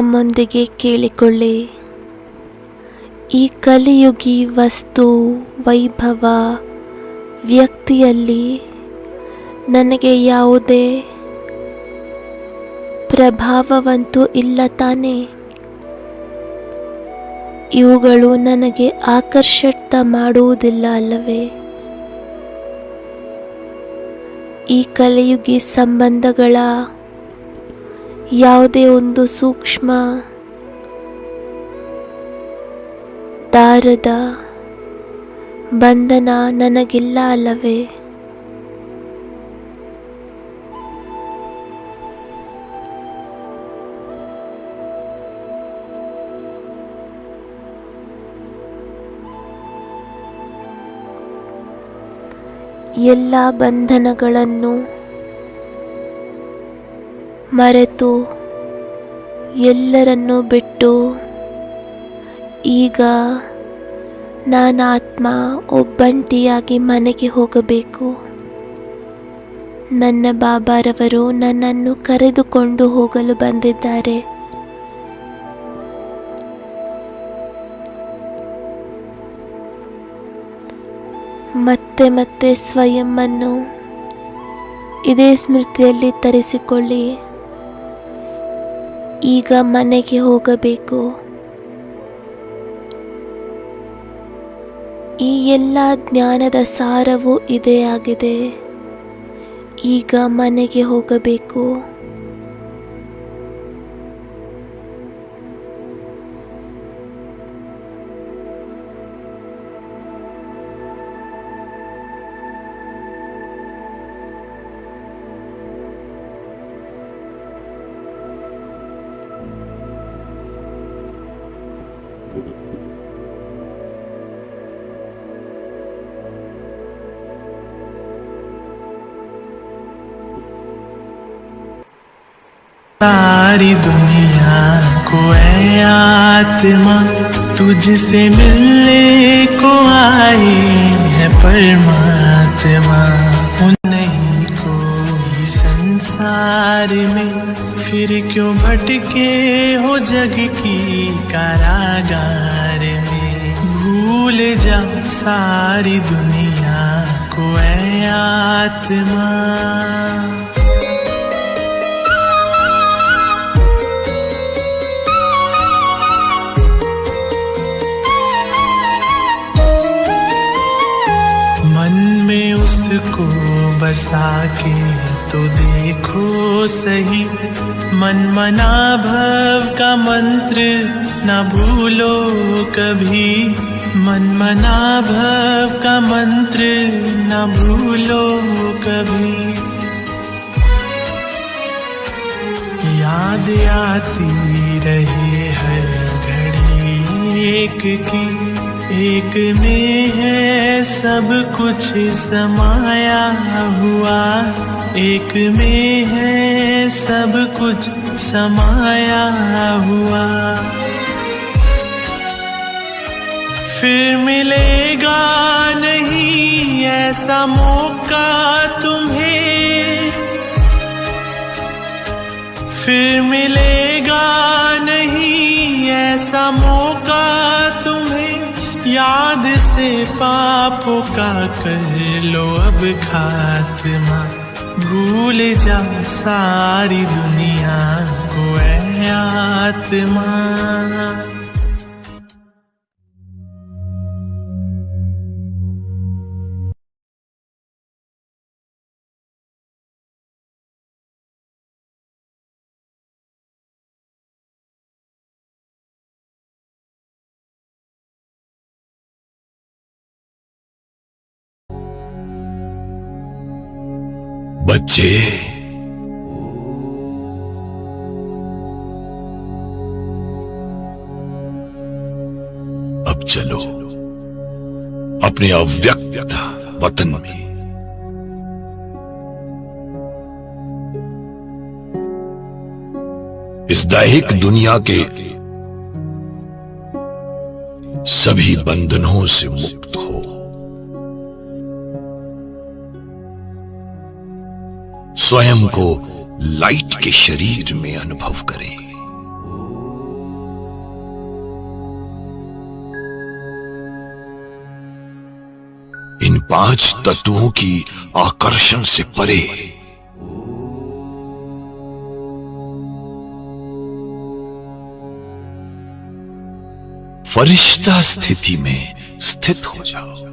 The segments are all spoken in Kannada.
ತಮ್ಮೊಂದಿಗೆ ಕೇಳಿಕೊಳ್ಳಿ. ಈ ಕಲಿಯುಗಿ ವಸ್ತು ವೈಭವ ವ್ಯಕ್ತಿಯಲ್ಲಿ ನನಗೆ ಯಾವುದೇ ಪ್ರಭಾವವಂತೂ ಇಲ್ಲ ತಾನೇ. ಇವುಗಳು ನನಗೆ ಆಕರ್ಷಿತ ಮಾಡುವುದಿಲ್ಲ ಅಲ್ಲವೇ? ಈ ಕಲಿಯುಗಿ ಸಂಬಂಧಗಳ ಯಾವುದೇ ಒಂದು ಸೂಕ್ಷ್ಮ ದಾರದ ಬಂಧನ ನನಗಿಲ್ಲ ಅಲ್ಲವೇ? ಎಲ್ಲ ಬಂಧನಗಳನ್ನು ಮರೆತು ಎಲ್ಲರನ್ನೂ ಬಿಟ್ಟು ಈಗ ನಾನಾತ್ಮ ಒಬ್ಬಂಟಿಯಾಗಿ ಮನೆಗೆ ಹೋಗಬೇಕು. ನನ್ನ ಬಾಬಾರವರು ನನ್ನನ್ನು ಕರೆದುಕೊಂಡು ಹೋಗಲು ಬಂದಿದ್ದಾರೆ. ಮತ್ತೆ ಮತ್ತೆ ಸ್ವಯಂವನ್ನು ಇದೇ ಸ್ಮೃತಿಯಲ್ಲಿ ತರಿಸಿಕೊಳ್ಳಿ. ಈಗ ಮನೆಗೆ ಹೋಗಬೇಕು. ಈ ಎಲ್ಲ ಜ್ಞಾನದ ಸಾರವು ಇದೇ ಆಗಿದೆ. ಈಗ ಮನೆಗೆ ಹೋಗಬೇಕು. सारी दुनिया को ऐ आत्मा तुझसे मिलने को आए है परमात्मा। नहीं कोई संसार में फिर क्यों भटके हो जग की कारागार में। भूल जा सारी दुनिया को ऐ आत्मा। उसको बसा के तो देखो सही, मन मना भव का मंत्र न भूलो कभी। मन मना भव का मंत्र न भूलो कभी। याद आती रहे हर घड़ी एक की, एक में है सब कुछ समाया हुआ। एक में है सब कुछ समाया हुआ। फिर मिलेगा नहीं ऐसा मौका तुम्हें। फिर मिलेगा नहीं ऐसा मौका तुम्हें। याद से पापों का कर लो अब खात्मा। भूल जा सारी दुनिया को ऐ आत्मा। बच्चे, अब चलो अपने अव्यक्त वतन में। इस दैहिक दुनिया के सभी बंधनों से मुक्त हो। स्वयं को लाइट के शरीर में अनुभव करें। 5 तत्वों की आकर्षण से परे। फरिश्ता स्थिति में स्थित हो जाओ।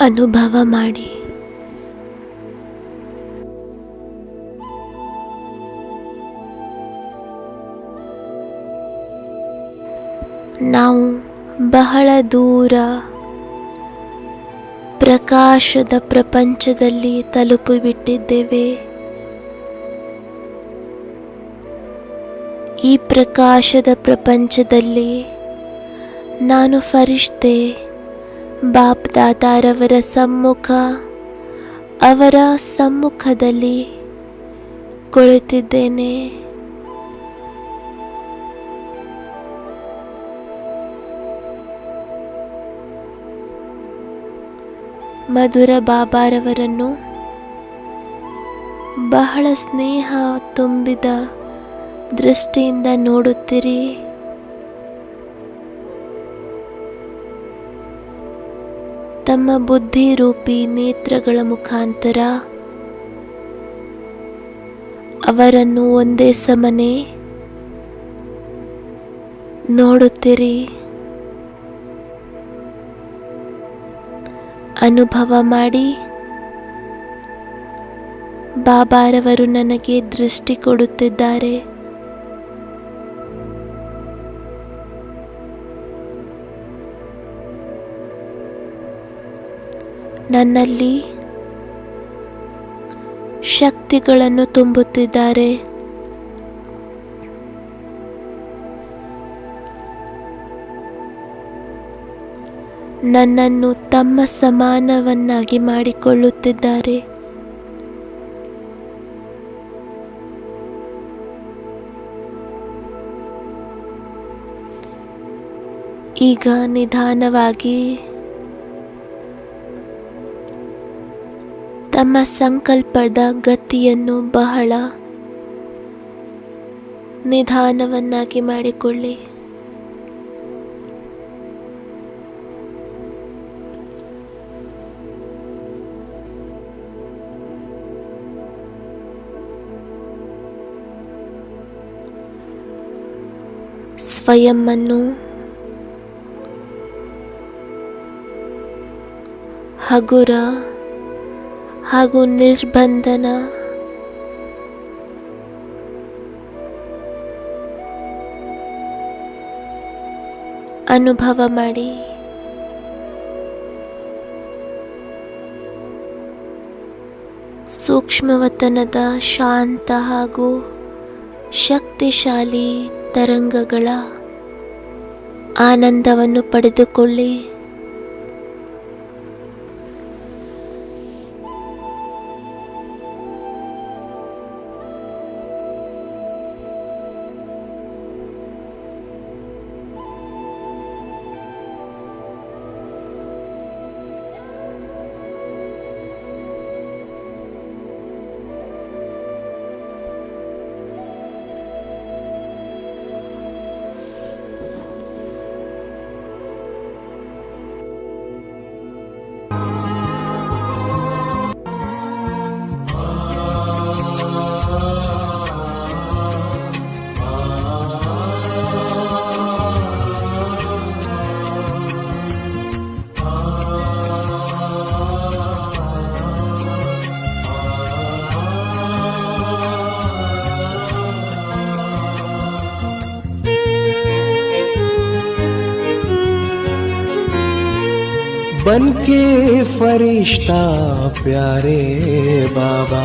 ಅನುಭವ ಮಾಡಿ. ನಾವು ಬಹಳ ದೂರ ಪ್ರಕಾಶದ ಪ್ರಪಂಚದಲ್ಲಿ ತಲುಪಿಬಿಟ್ಟಿದ್ದೇವೆ. ಈ ಪ್ರಕಾಶದ ಪ್ರಪಂಚದಲ್ಲಿ ನಾನು ಫರಿಷ್ತೆ ಬಾಪ್ ದಾದಾರವರ ಅವರ ಸಮ್ಮುಖದಲ್ಲಿ ಕುಳಿತಿದ್ದೇನೆ. ಮಧುರ ಬಾಬಾರವರನ್ನು ಬಹಳ ಸ್ನೇಹ ತುಂಬಿದ ದೃಷ್ಟಿಯಿಂದ ನೋಡುತ್ತೀರಿ. ತಮ್ಮ ಬುದ್ಧಿರೂಪಿ ನೇತ್ರಗಳ ಮುಖಾಂತರ ಅವರನ್ನು ಒಂದೇ ಸಮನೆ ನೋಡುತ್ತೀರಿ. ಅನುಭವ ಮಾಡಿ. ಬಾಬಾರವರು ನನಗೆ ದೃಷ್ಟಿ ಕೊಡುತ್ತಿದ್ದಾರೆ. ನನ್ನಲ್ಲಿ ಶಕ್ತಿಗಳನ್ನು ತುಂಬುತ್ತಿದ್ದಾರೆ. ನನ್ನನ್ನು ತಮ್ಮ ಸಮಾನವನ್ನಾಗಿ ಮಾಡಿಕೊಳ್ಳುತ್ತಿದ್ದಾರೆ. ಈಗ ನಿಧಾನವಾಗಿ ತಮ್ಮ ಸಂಕಲ್ಪದ ಗತಿಯನ್ನು ಬಹಳ ನಿಧಾನವನ್ನಾಗಿ ಮಾಡಿಕೊಳ್ಳಿ. ಸ್ವಯಂವನ್ನು ಹಗುರ ಹಾಗೂ ನಿರ್ಬಂಧನ ಅನುಭವ ಮಾಡಿ. ಸೂಕ್ಷ್ಮವತನದ ಶಾಂತ ಹಾಗೂ ಶಕ್ತಿಶಾಲಿ ತರಂಗಗಳ ಆನಂದವನ್ನು ಪಡೆದುಕೊಳ್ಳಿ. बनके फरिश्ता प्यारे बाबा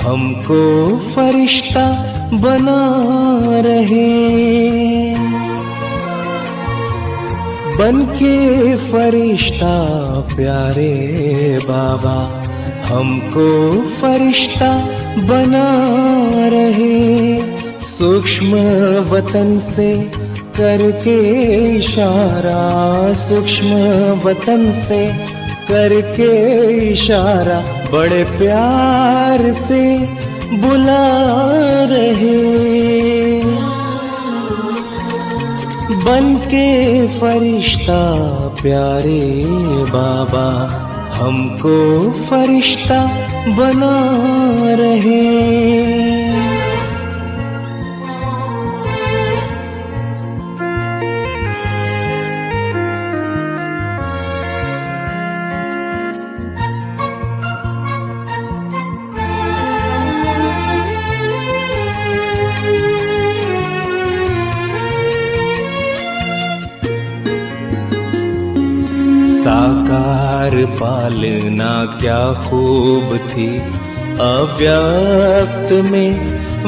हमको फरिश्ता बना रहे। बन के फरिश्ता प्यारे बाबा हमको फरिश्ता बना रहे। सूक्ष्म वतन से करके इशारा, सूक्ष्म वतन से करके इशारा, बड़े प्यार से बुला रहे। बन के फरिश्ता प्यारे बाबा हमको फरिश्ता बना रहे। साकार पालना क्या खूब थी, अव्यक्त में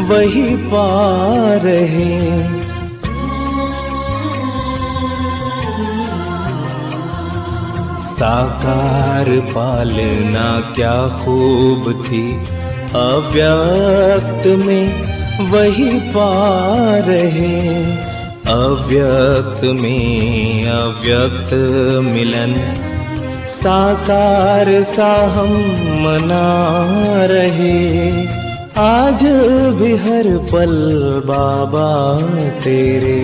वही पा रहे। साकार पालना क्या खूब थी, अव्यक्त में वही पा रहे। अव्यक्त में अव्यक्त मिलन, साकार सा हम मना रहे। आज भी हर पल बाबा तेरे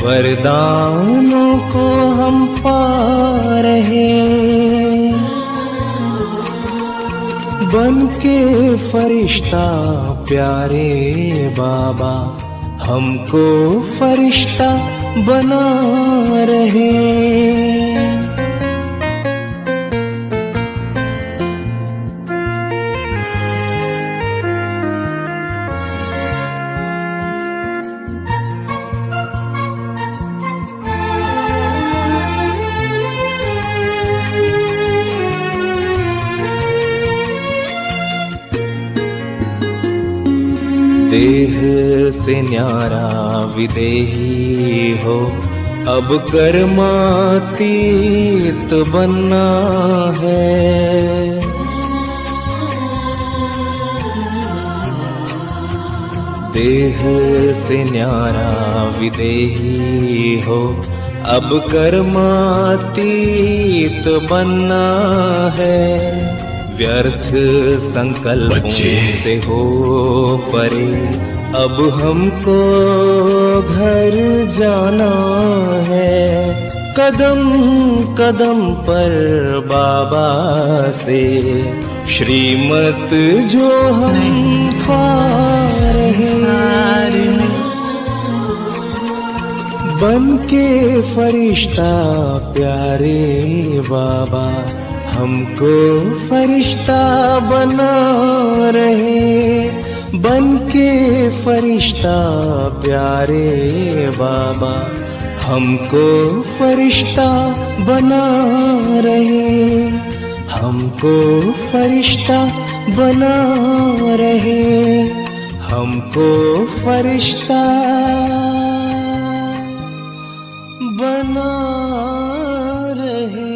वरदानों को हम पा रहे। बन के फरिश्ता प्यारे बाबा हमको फरिश्ता बना रहे। देह से न्यारा विदेही हो, अब कर्मातीत बनना है। देह से न्यारा विदेही हो, अब कर्मातीत बनना है। व्यर्थ संकल्पों से हो परे, अब हमको घर जाना है। कदम कदम पर बाबा से श्रीमत जो हम पा रहे। बन के फरिश्ता प्यारे बाबा हमको फरिश्ता बना रहे। बन के फरिश्ता प्यारे बाबा हमको फरिश्ता बना रहे। हमको फरिश्ता बना रहे। हमको फरिश्ता बना रहे।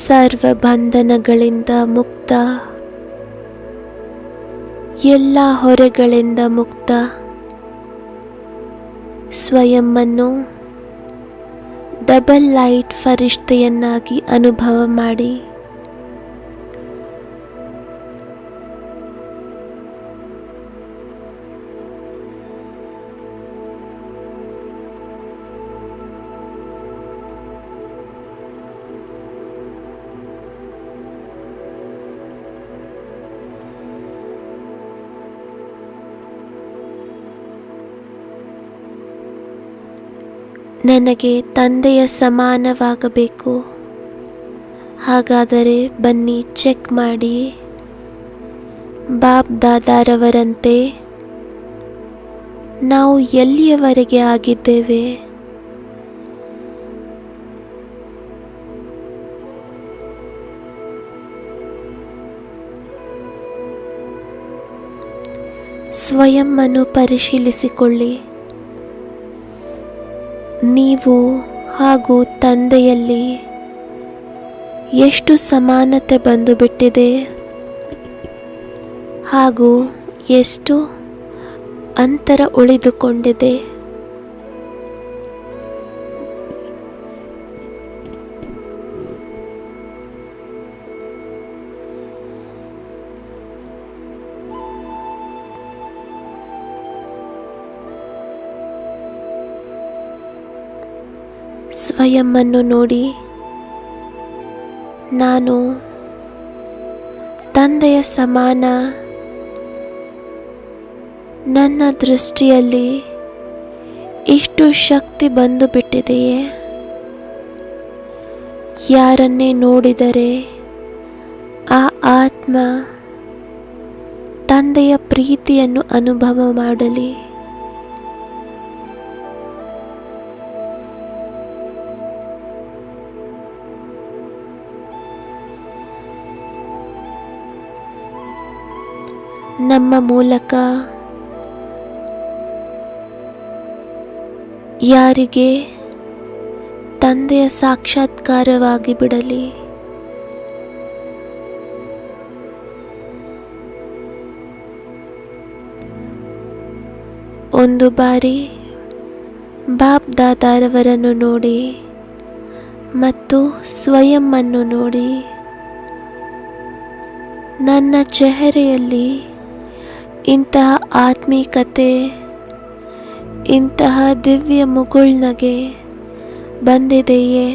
ಸರ್ವ ಬಂಧನಗಳಿಂದ ಮುಕ್ತ, ಎಲ್ಲ ಹೊರೆಗಳಿಂದ ಮುಕ್ತ, ಸ್ವಯಂವನ್ನು ಡಬಲ್ ಲೈಟ್ ಫರಿಷ್ಠೆಯನ್ನಾಗಿ ಅನುಭವ ಮಾಡಿ. ನನಗೆ ತಂದೆಯ ಸಮಾನವಾಗಬೇಕು. ಹಾಗಾದರೆ ಬನ್ನಿ ಚೆಕ್ ಮಾಡಿ. ಬಾಬ್ ದಾದಾರವರಂತೆ ನಾವು ಎಲ್ಲಿಯವರೆಗೆ ಆಗಿದ್ದೇವೆ? ಸ್ವಯಂ ಅನ್ನು ಪರಿಶೀಲಿಸಿಕೊಳ್ಳಿ. ನೀವು ಹಾಗೂ ತಂದೆಯಲ್ಲಿ ಎಷ್ಟು ಸಮಾನತೆ ಬಂದು ಬಿಟ್ಟಿದೆ ಹಾಗೂ ಎಷ್ಟು ಅಂತರ ಉಳಿದುಕೊಂಡಿದೆ. ಸ್ವಯಂ ಅನ್ನು ನೋಡಿ. ನಾನು ತಂದೆಯ ಸಮಾನ. ನನ್ನ ದೃಷ್ಟಿಯಲ್ಲಿ ಇಷ್ಟು ಶಕ್ತಿ ಬಂದು ಬಿಟ್ಟಿದೆಯೇ? ಯಾರನ್ನೇ ನೋಡಿದರೆ ಆ ಆತ್ಮ ತಂದೆಯ ಪ್ರೀತಿಯನ್ನು ಅನುಭವ ಮಾಡಲಿ. ನಮ್ಮ ಮೂಲಕ ಯಾರಿಗೆ ತಂದೆಯ ಸಾಕ್ಷಾತ್ಕಾರವಾಗಿ ಬಿಡಲಿ. ಒಂದು ಬಾರಿ ಬಾಪ್ ದಾದಾರವರನ್ನು ನೋಡಿ ಮತ್ತು ಸ್ವಯಂ ಅನ್ನು ನೋಡಿ. ನನ್ನ ಚೆಹರೆಯಲ್ಲಿ ಇಂತಹ ಆತ್ಮೀಕತೆ, ಇಂತಹ ದಿವ್ಯ ಮುಗುಳ್ನಗೆ ಬಂದಿದೆಯೇ?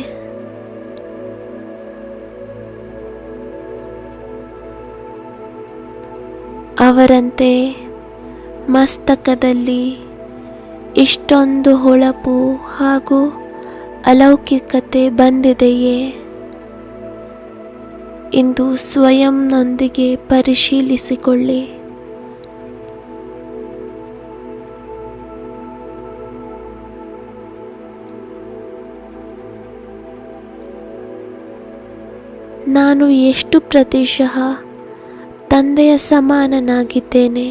ಅವರಂತೆ ಮಸ್ತಕದಲ್ಲಿ ಇಷ್ಟೊಂದು ಹೊಳಪು ಹಾಗೂ ಅಲೌಕಿಕತೆ ಬಂದಿದೆಯೇ? ಇಂದು ಸ್ವಯಂನೊಂದಿಗೆ ಪರಿಶೀಲಿಸಿಕೊಳ್ಳಿ. ನಾನು ಎಷ್ಟು ಪ್ರತಿಶತ ತಂದೆಯ ಸಮಾನನಾಗಿದ್ದೇನೆ?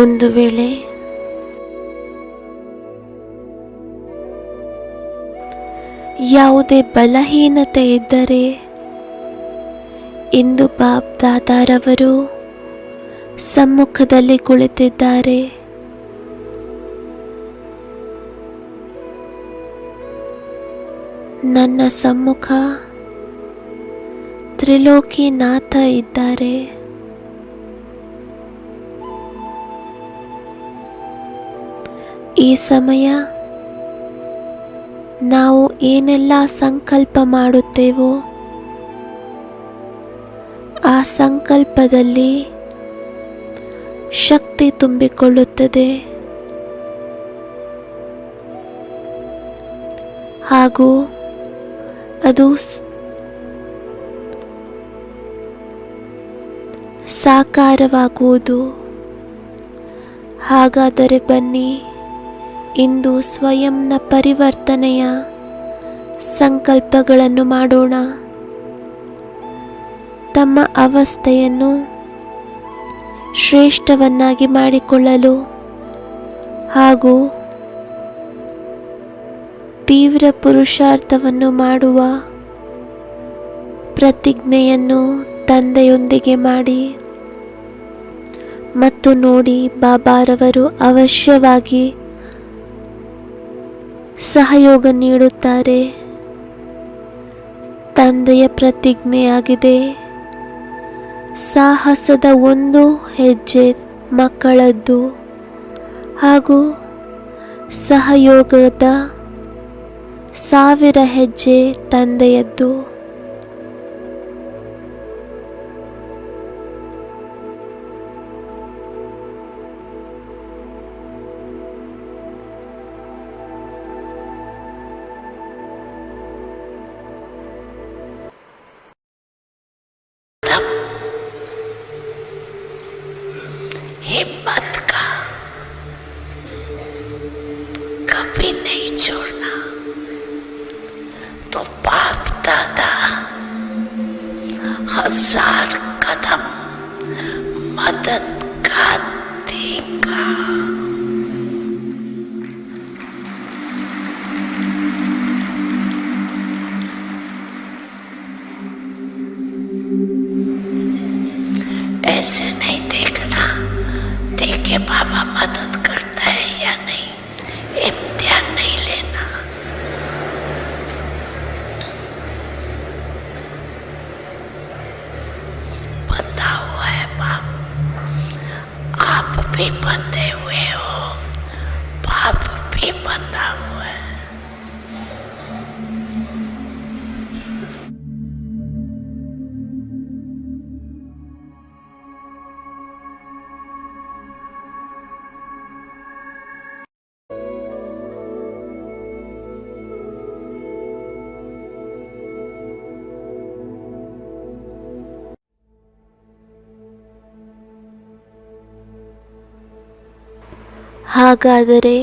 ಒಂದು ವೇಳೆ ಯಾವುದೇ ಬಲಹೀನತೆ ಇದ್ದರೆ ಇಂದು ಬಾಪ್ ದಾದಾರವರು ಸಮ್ಮುಖದಲ್ಲಿ ಕುಳಿತಿದ್ದಾರೆ. ನನ್ನ ಸಮ್ಮುಖ ತ್ರಿಲೋಕಿನಾಥ ಇದ್ದಾರೆ. ಈ ಸಮಯ ನಾವು ಏನೆಲ್ಲ ಸಂಕಲ್ಪ ಮಾಡುತ್ತೇವೋ ಆ ಸಂಕಲ್ಪದಲ್ಲಿ ಶಕ್ತಿ ತುಂಬಿಕೊಳ್ಳುತ್ತದೆ ಹಾಗೂ ಅದು ಸಾಕಾರವಾಗುವುದು. ಹಾಗಾದರೆ ಬನ್ನಿ ಇಂದು ಸ್ವಯಂನ ಪರಿವರ್ತನೆಯ ಸಂಕಲ್ಪಗಳನ್ನು ಮಾಡೋಣ. ತಮ್ಮ ಅವಸ್ಥೆಯನ್ನು ಶ್ರೇಷ್ಠವನ್ನಾಗಿ ಮಾಡಿಕೊಳ್ಳಲು ಹಾಗೂ ತೀವ್ರ ಪುರುಷಾರ್ಥವನ್ನು ಮಾಡುವ ಪ್ರತಿಜ್ಞೆಯನ್ನು ತಂದೆಯೊಂದಿಗೆ ಮಾಡಿ ಮತ್ತು ನೋಡಿ, ಬಾಬಾರವರು ಅವಶ್ಯವಾಗಿ ಸಹಯೋಗ ನೀಡುತ್ತಾರೆ. ತಂದೆಯ ಪ್ರತಿಜ್ಞೆಯಾಗಿದೆ, ಸಾಹಸದ ಒಂದು ಹೆಜ್ಜೆ ಮಕ್ಕಳದ್ದು ಹಾಗೂ ಸಹಯೋಗದ 1000 ಹೆಜ್ಜೆ ತಂದೆಯದ್ದು. भी नहीं छोड़ना। तो बाप दादा 1000 कदम मदद का देगा। ऐसे नहीं देखना, देखे बाबा मदद करता है या नहीं, इम्तिहान नहीं लेना। बंधा हुआ है बाप, आप भी बंधे हुए हो, बाप भी बंधा हुआ है। ಹಾಗಾದರೆ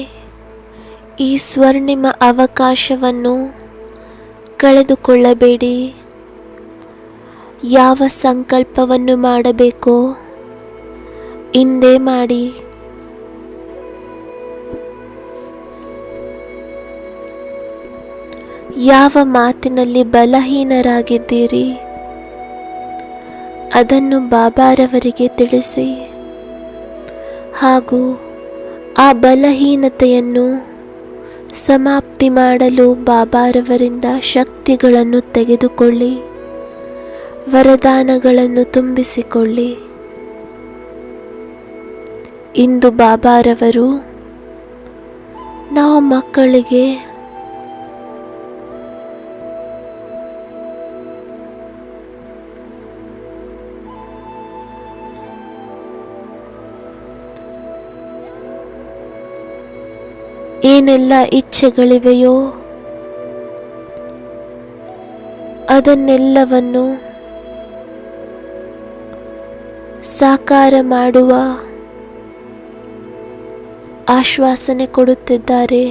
ಈ ಸ್ವರ್ಣಿಮ ಅವಕಾಶವನ್ನು ಕಳೆದುಕೊಳ್ಳಬೇಡಿ. ಯಾವ ಸಂಕಲ್ಪವನ್ನು ಮಾಡಬೇಕೋ ಇಂದೇ ಮಾಡಿ. ಯಾವ ಮಾತಿನಲ್ಲಿ ಬಲಹೀನರಾಗಿದ್ದೀರಿ ಅದನ್ನು ಬಾಬಾರವರಿಗೆ ತಿಳಿಸಿ, ಹಾಗೂ ಆ ಬಲಹೀನತೆಯನ್ನು ಸಮಾಪ್ತಿ ಮಾಡಲು ಬಾಬಾರವರಿಂದ ಶಕ್ತಿಗಳನ್ನು ತೆಗೆದುಕೊಳ್ಳಿ, ವರದಾನಗಳನ್ನು ತುಂಬಿಸಿಕೊಳ್ಳಿ. ಇಂದು ಬಾಬಾರವರು ನಾವು ಮಕ್ಕಳಿಗೆ ಏನೆಲ್ಲ ಇಚ್ಛೆಗಳಿವೆಯೋ ಅದನ್ನೆಲ್ಲವನ್ನು ಸಾಕಾರ ಮಾಡುವ ಆಶ್ವಾಸನೆ ಕೊಡುತ್ತಿದ್ದಾರೆ.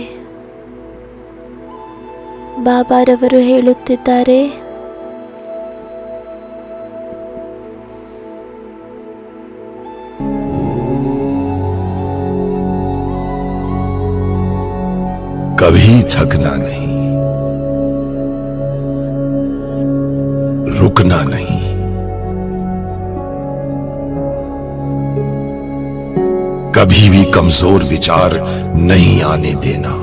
ಬಾಬಾರವರು ಹೇಳುತ್ತಿದ್ದಾರೆ, कभी थकना नहीं, रुकना नहीं, कभी भी कमजोर विचार नहीं आने देना।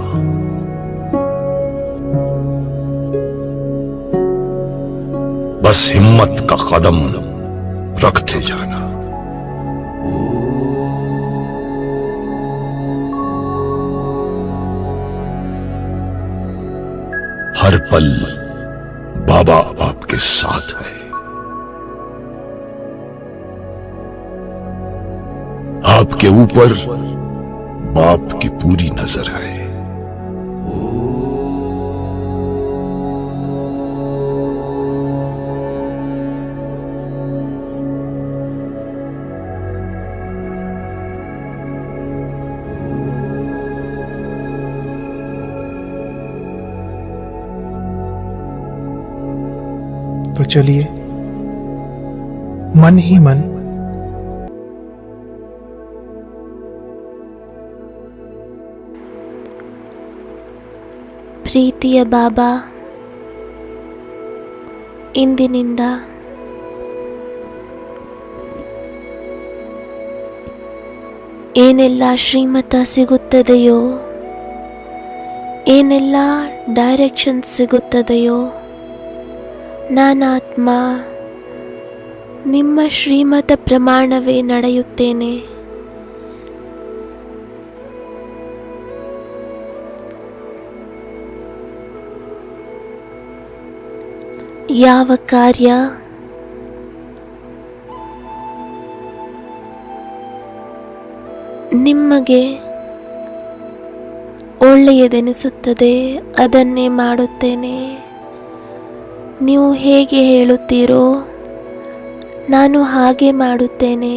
बस हिम्मत का कदम रखते जाना। हर पल बाबा आपके साथ है। आपके ऊपर बाप की पूरी नजर है। तो चलिए मन ही मन ಪ್ರೀತಿಯ ಬಾಬಾ, ಇಂದಿನಿಂದ ಏನೆಲ್ಲ ಶ್ರೀಮತ ಸಿಗುತ್ತದೆಯೋ, ಏನೆಲ್ಲ ಡೈರೆಕ್ಷನ್ ಸಿಗುತ್ತದೆಯೋ, ನಾನಾತ್ಮ ನಿಮ್ಮ ಶ್ರೀಮತ ಪ್ರಮಾಣವೇ ನಡೆಯುತ್ತೇನೆ. ಯಾವ ಕಾರ್ಯ ನಿಮಗೆ ಒಳ್ಳೆಯದೆನಿಸುತ್ತದೆ ಅದನ್ನೇ ಮಾಡುತ್ತೇನೆ. ನೀವು ಹೇಗೆ ಹೇಳುತ್ತೀರೋ ನಾನು ಹಾಗೆ ಮಾಡುತ್ತೇನೆ.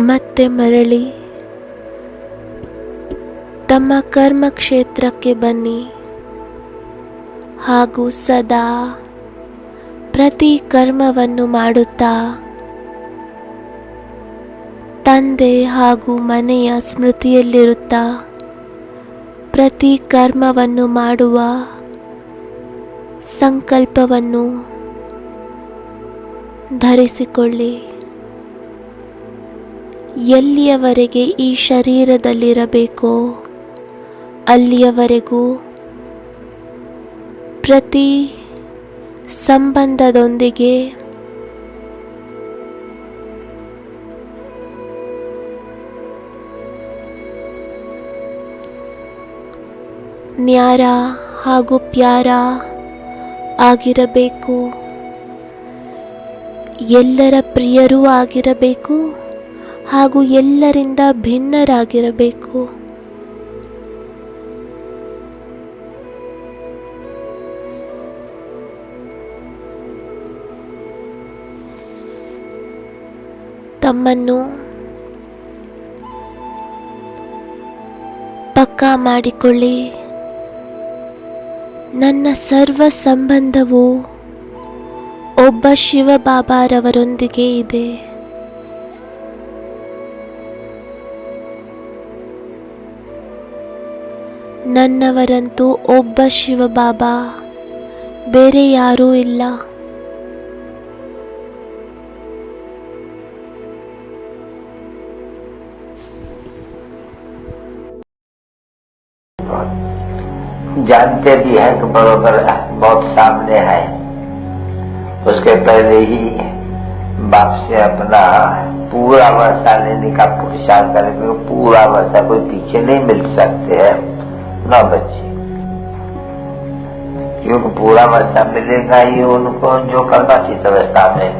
ಮತ್ತೆ ಮರಳಿ ತಮ್ಮ ಕರ್ಮ ಕ್ಷೇತ್ರಕ್ಕೆ ಬನ್ನಿ ಹಾಗೂ ಸದಾ ಪ್ರತಿ ಕರ್ಮವನ್ನು ಮಾಡುತ್ತಾ ತಂದೆ ಹಾಗೂ ಮನೆಯ ಸ್ಮೃತಿಯಲ್ಲಿರುತ್ತಾ ಪ್ರತಿ ಕರ್ಮವನ್ನು ಮಾಡುವ ಸಂಕಲ್ಪವನ್ನು ಧರಿಸಿಕೊಳ್ಳಿ. ಎಲ್ಲಿಯವರೆಗೆ ಈ ಶರೀರದಲ್ಲಿರಬೇಕೋ ಅಲ್ಲಿಯವರೆಗೂ ಪ್ರತಿ ಸಂಬಂಧದೊಂದಿಗೆ ನ್ಯಾರ ಹಾಗೂ ಪ್ಯಾರ ಆಗಿರಬೇಕು. ಎಲ್ಲರ ಪ್ರಿಯರೂ ಆಗಿರಬೇಕು ಹಾಗೂ ಎಲ್ಲರಿಂದ ಭಿನ್ನರಾಗಿರಬೇಕು. ತಮ್ಮನ್ನು ಪಕ್ಕಾ ಮಾಡಿಕೊಳ್ಳಿ. ನನ್ನ ಸರ್ವ ಸಂಬಂಧವು ಒಬ್ಬ ಶಿವಬಾಬಾರವರೊಂದಿಗೆ ಇದೆ. ನನ್ನವರಂತೂ ಒಬ್ಬ ಶಿವಬಾಬಾ, ಬೇರೆ ಯಾರೂ ಇಲ್ಲ. जानते भी हैं कि बरोबर बहुत सामने है, उसके पहले ही बाप से अपना पूरा वर्षा लेने का पुरुषार्थ करेंगे. पूरा वर्षा कोई पीछे नहीं मिल सकते हैं ना बच्चे, क्योंकि पूरा वर्षा मिलेगा ही उनको जो कर्मचित अवस्था में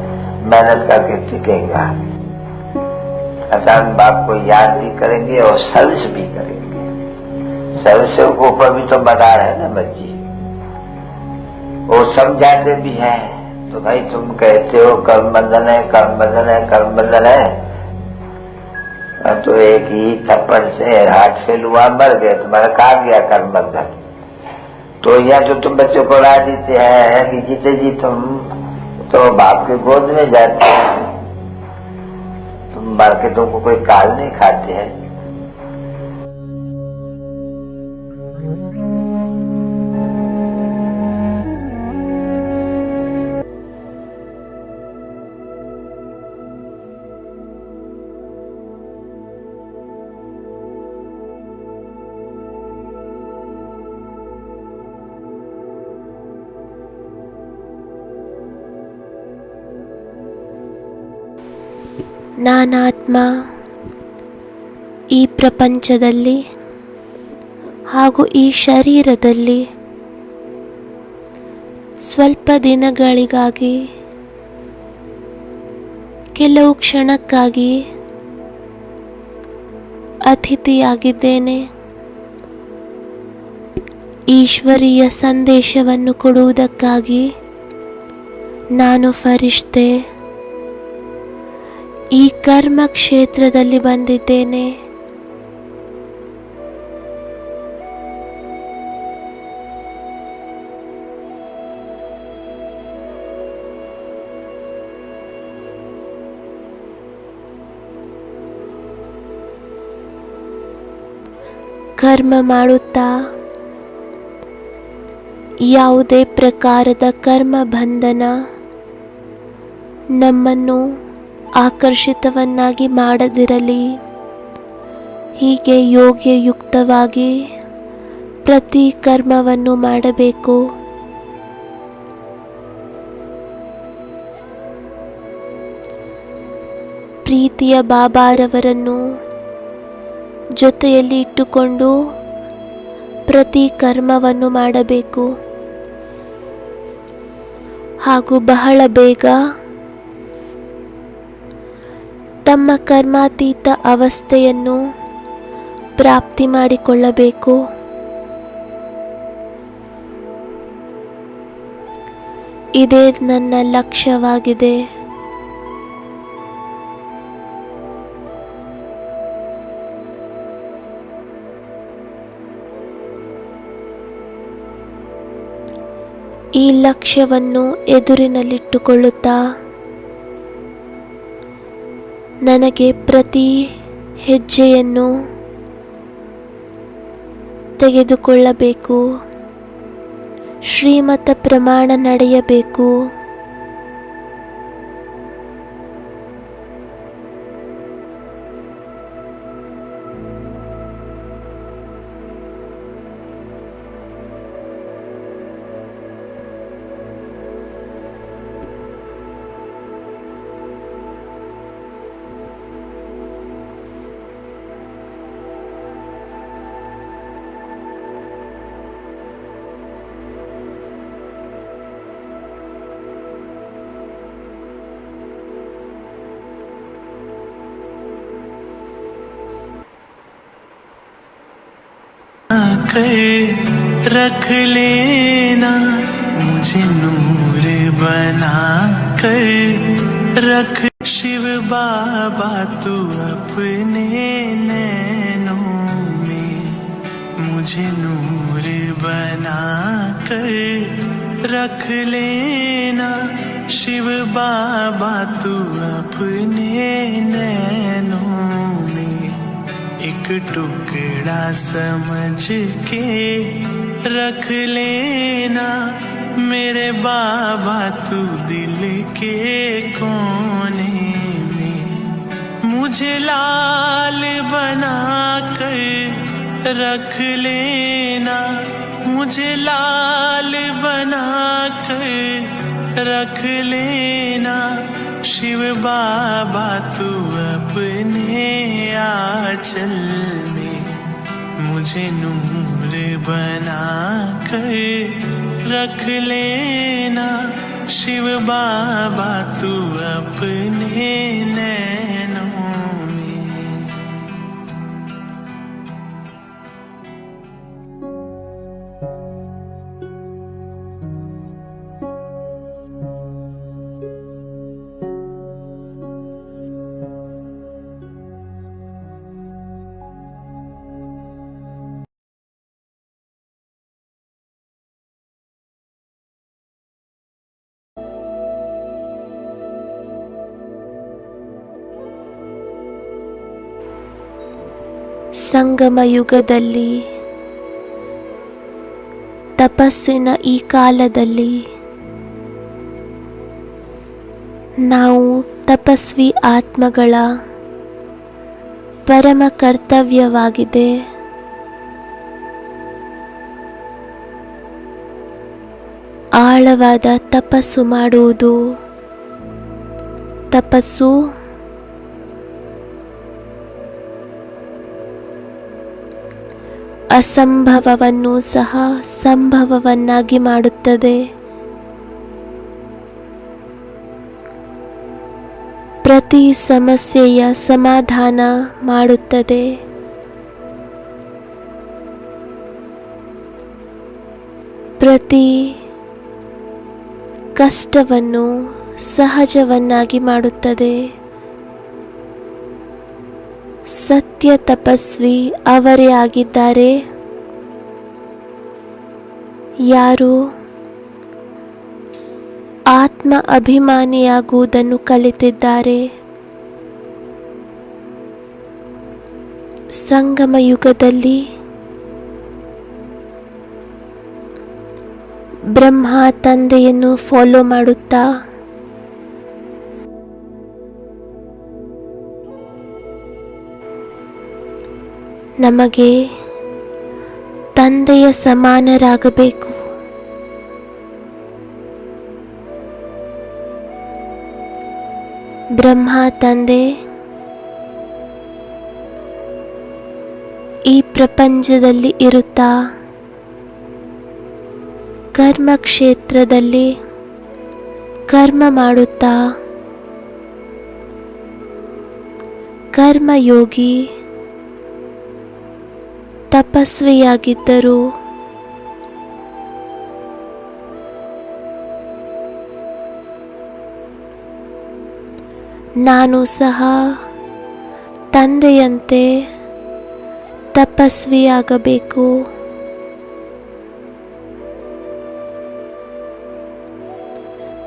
मेहनत करके टिकेगा. अचानक बाप को याद भी करेंगे और सर्विस भी करेंगे. सर्विस के ऊपर भी तो मदार है ना बच्ची. वो समझाते भी हैं तो भाई तुम कहते हो कर्म बंधन है, कर्म बंधन है, कर्म बंधन है, तो एक ही थप्पड़ से हार्ट फेल हुआ, मर गए, तुम्हारा कहा गया कर्म बंधन. तो यह जो तुम बच्चों को राह देते हैं कि जीते जी तुम तो बाप के गोद में जाते हैं, तुम मर के तुमको कोई काल नहीं खाते हैं. ನಾನಾತ್ಮ ಈ ಪ್ರಪಂಚದಲ್ಲಿ ಹಾಗೂ ಈ ಶರೀರದಲ್ಲಿ ಸ್ವಲ್ಪ ದಿನಗಳಿಗಾಗಿ, ಕೆಲವು ಕ್ಷಣಕ್ಕಾಗಿ ಅತಿಥಿಯಾಗಿದ್ದೇನೆ. ಈಶ್ವರೀಯ ಸಂದೇಶವನ್ನು ಕೊಡುವುದಕ್ಕಾಗಿ ನಾನು ಫರಿಷ್ತೆ ಈ ಕರ್ಮ ಕ್ಷೇತ್ರದಲ್ಲಿ ಬಂದಿದ್ದೇನೆ. ಕರ್ಮ ಮಾಡುತ್ತಾ ಯಾವುದೇ ಪ್ರಕಾರದ ಕರ್ಮ ಬಂಧನ ನಮ್ಮನ್ನು ಆಕರ್ಷಿತವನ್ನಾಗಿ ಮಾಡದಿರಲಿ. ಹೀಗೆ ಯೋಗ್ಯಯುಕ್ತವಾಗಿ ಪ್ರತಿ ಕರ್ಮವನ್ನು ಮಾಡಬೇಕು. ಪ್ರೀತಿಯ ಬಾಬಾರವರನ್ನು ಜೊತೆಯಲ್ಲಿ ಇಟ್ಟುಕೊಂಡು ಪ್ರತಿ ಕರ್ಮವನ್ನು ಮಾಡಬೇಕು ಹಾಗೂ ಬಹಳ ಬೇಗ ತಮ್ಮ ಕರ್ಮಾತೀತ ಅವಸ್ಥೆಯನ್ನು ಪ್ರಾಪ್ತಿ ಮಾಡಿಕೊಳ್ಳಬೇಕು. ಇದೇ ನನ್ನ ಲಕ್ಷ್ಯವಾಗಿದೆ. ಈ ಲಕ್ಷ್ಯವನ್ನು ಎದುರಿನಲ್ಲಿಟ್ಟುಕೊಳ್ಳುತ್ತಾ ನನಗೆ ಪ್ರತಿ ಹೆಜ್ಜೆಯನ್ನು ತೆಗೆದುಕೊಳ್ಳಬೇಕು, ಶ್ರೀಮತ ಪ್ರಮಾಣ ನಡೆಯಬೇಕು, कर रख लेना मुझे नूर बना कर रख शिव बाबा तू अपने नैनों में मुझे नूर बना कर रख लेना शिव बाबा तू अपने नैनों में एक टुकड़ा समझ के रख लेना मेरे बाबा तू दिल के कोने में मुझे लाल बना कर रख लेना मुझे लाल बना कर रख लेना शिव बाबा तू अपने आंचल में मुझे नूर बना कर रख लेना शिव बाबा तू अपने नैनों में। ಸಂಗಮ ಯುಗದಲ್ಲಿ, ತಪಸ್ಸಿನ ಈ ಕಾಲದಲ್ಲಿ ನಾವು ತಪಸ್ವಿ ಆತ್ಮಗಳ ಪರಮ ಕರ್ತವ್ಯವಾಗಿದೆ ಆಳವಾದ ತಪಸ್ಸು ಮಾಡುವುದು. ತಪಸ್ಸು ಅಸಂಭವವನ್ನು ಸಹ ಸಂಭವವನ್ನಾಗಿ ಮಾಡುತ್ತದೆ. ಪ್ರತಿ ಸಮಸ್ಯೆಯ ಸಮಾಧಾನ ಮಾಡುತ್ತದೆ. ಪ್ರತಿ ಕಷ್ಟವನ್ನು ಸಹಜವನ್ನಾಗಿ ಮಾಡುತ್ತದೆ. ಸತ್ಯ ತಪಸ್ವಿ ಅವರೇ ಆಗಿದ್ದಾರೆ, ಯಾರು ಆತ್ಮ ಅಭಿಮಾನಿಯಾಗುವುದನ್ನು ಕಲಿತಿದ್ದಾರೆ. ಸಂಗಮ ಯುಗದಲ್ಲಿ ಬ್ರಹ್ಮ ತಂದೆಯನ್ನು ಫಾಲೋ ಮಾಡುತ್ತಾ ನಮಗೆ ತಂದೆಯ ಸಮಾನರಾಗಬೇಕು. ಬ್ರಹ್ಮ ತಂದೆ ಈ ಪ್ರಪಂಚದಲ್ಲಿ ಇರುತ್ತಾ ಕರ್ಮಕ್ಷೇತ್ರದಲ್ಲಿ ಕರ್ಮ ಮಾಡುತ್ತಾ ಕರ್ಮಯೋಗಿ ತಪಸ್ವಿಯಾಗಿದ್ದರು. ನಾನು ಸಹ ತಂದೆಯಂತೆ ತಪಸ್ವಿಯಾಗಬೇಕು.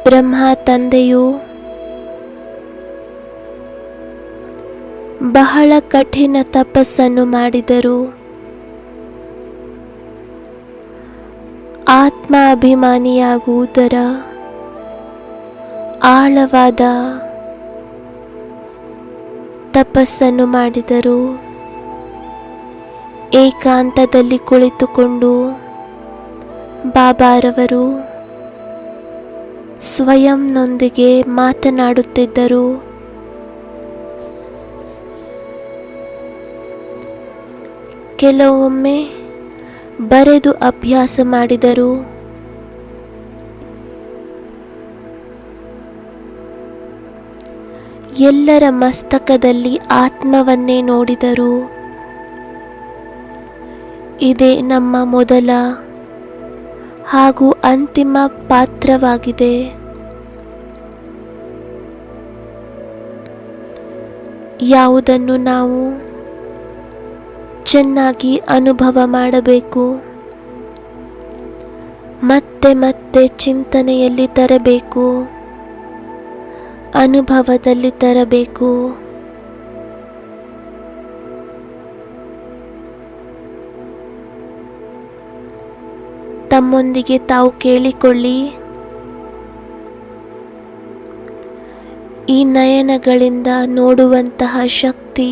ಬ್ರಹ್ಮ ತಂದೆಯು ಬಹಳ ಕಠಿಣ ತಪಸ್ಸನ್ನು ಮಾಡಿದರು. ಆತ್ಮಾಭಿಮಾನಿಯಾಗುವುದರ ಆಳವಾದ ತಪಸ್ಸನ್ನು ಮಾಡಿದರು. ಏಕಾಂತದಲ್ಲಿ ಕುಳಿತುಕೊಂಡು ಬಾಬಾರವರು ಸ್ವಯಂನೊಂದಿಗೆ ಮಾತನಾಡುತ್ತಿದ್ದರು. ಕೆಲವೊಮ್ಮೆ ಬರೆದು ಅಭ್ಯಾಸ ಮಾಡಿದರು. ಎಲ್ಲರ ಮಸ್ತಕದಲ್ಲಿ ಆತ್ಮವನ್ನೇ ನೋಡಿದರು. ಇದೇ ನಮ್ಮ ಮೊದಲ ಹಾಗೂ ಅಂತಿಮ ಪಾತ್ರವಾಗಿದೆ. ಯಾವುದನ್ನು ನಾವು ಚೆನ್ನಾಗಿ ಅನುಭವ ಮಾಡಬೇಕು, ಮತ್ತೆ ಮತ್ತೆ ಚಿಂತನೆಯಲ್ಲಿ ತರಬೇಕು, ಅನುಭವದಲ್ಲಿ ತರಬೇಕು. ತಮ್ಮೊಂದಿಗೆ ತಾವು ಕೇಳಿಕೊಳ್ಳಿ, ಈ ನಯನಗಳಿಂದ ನೋಡುವಂತಹ ಶಕ್ತಿ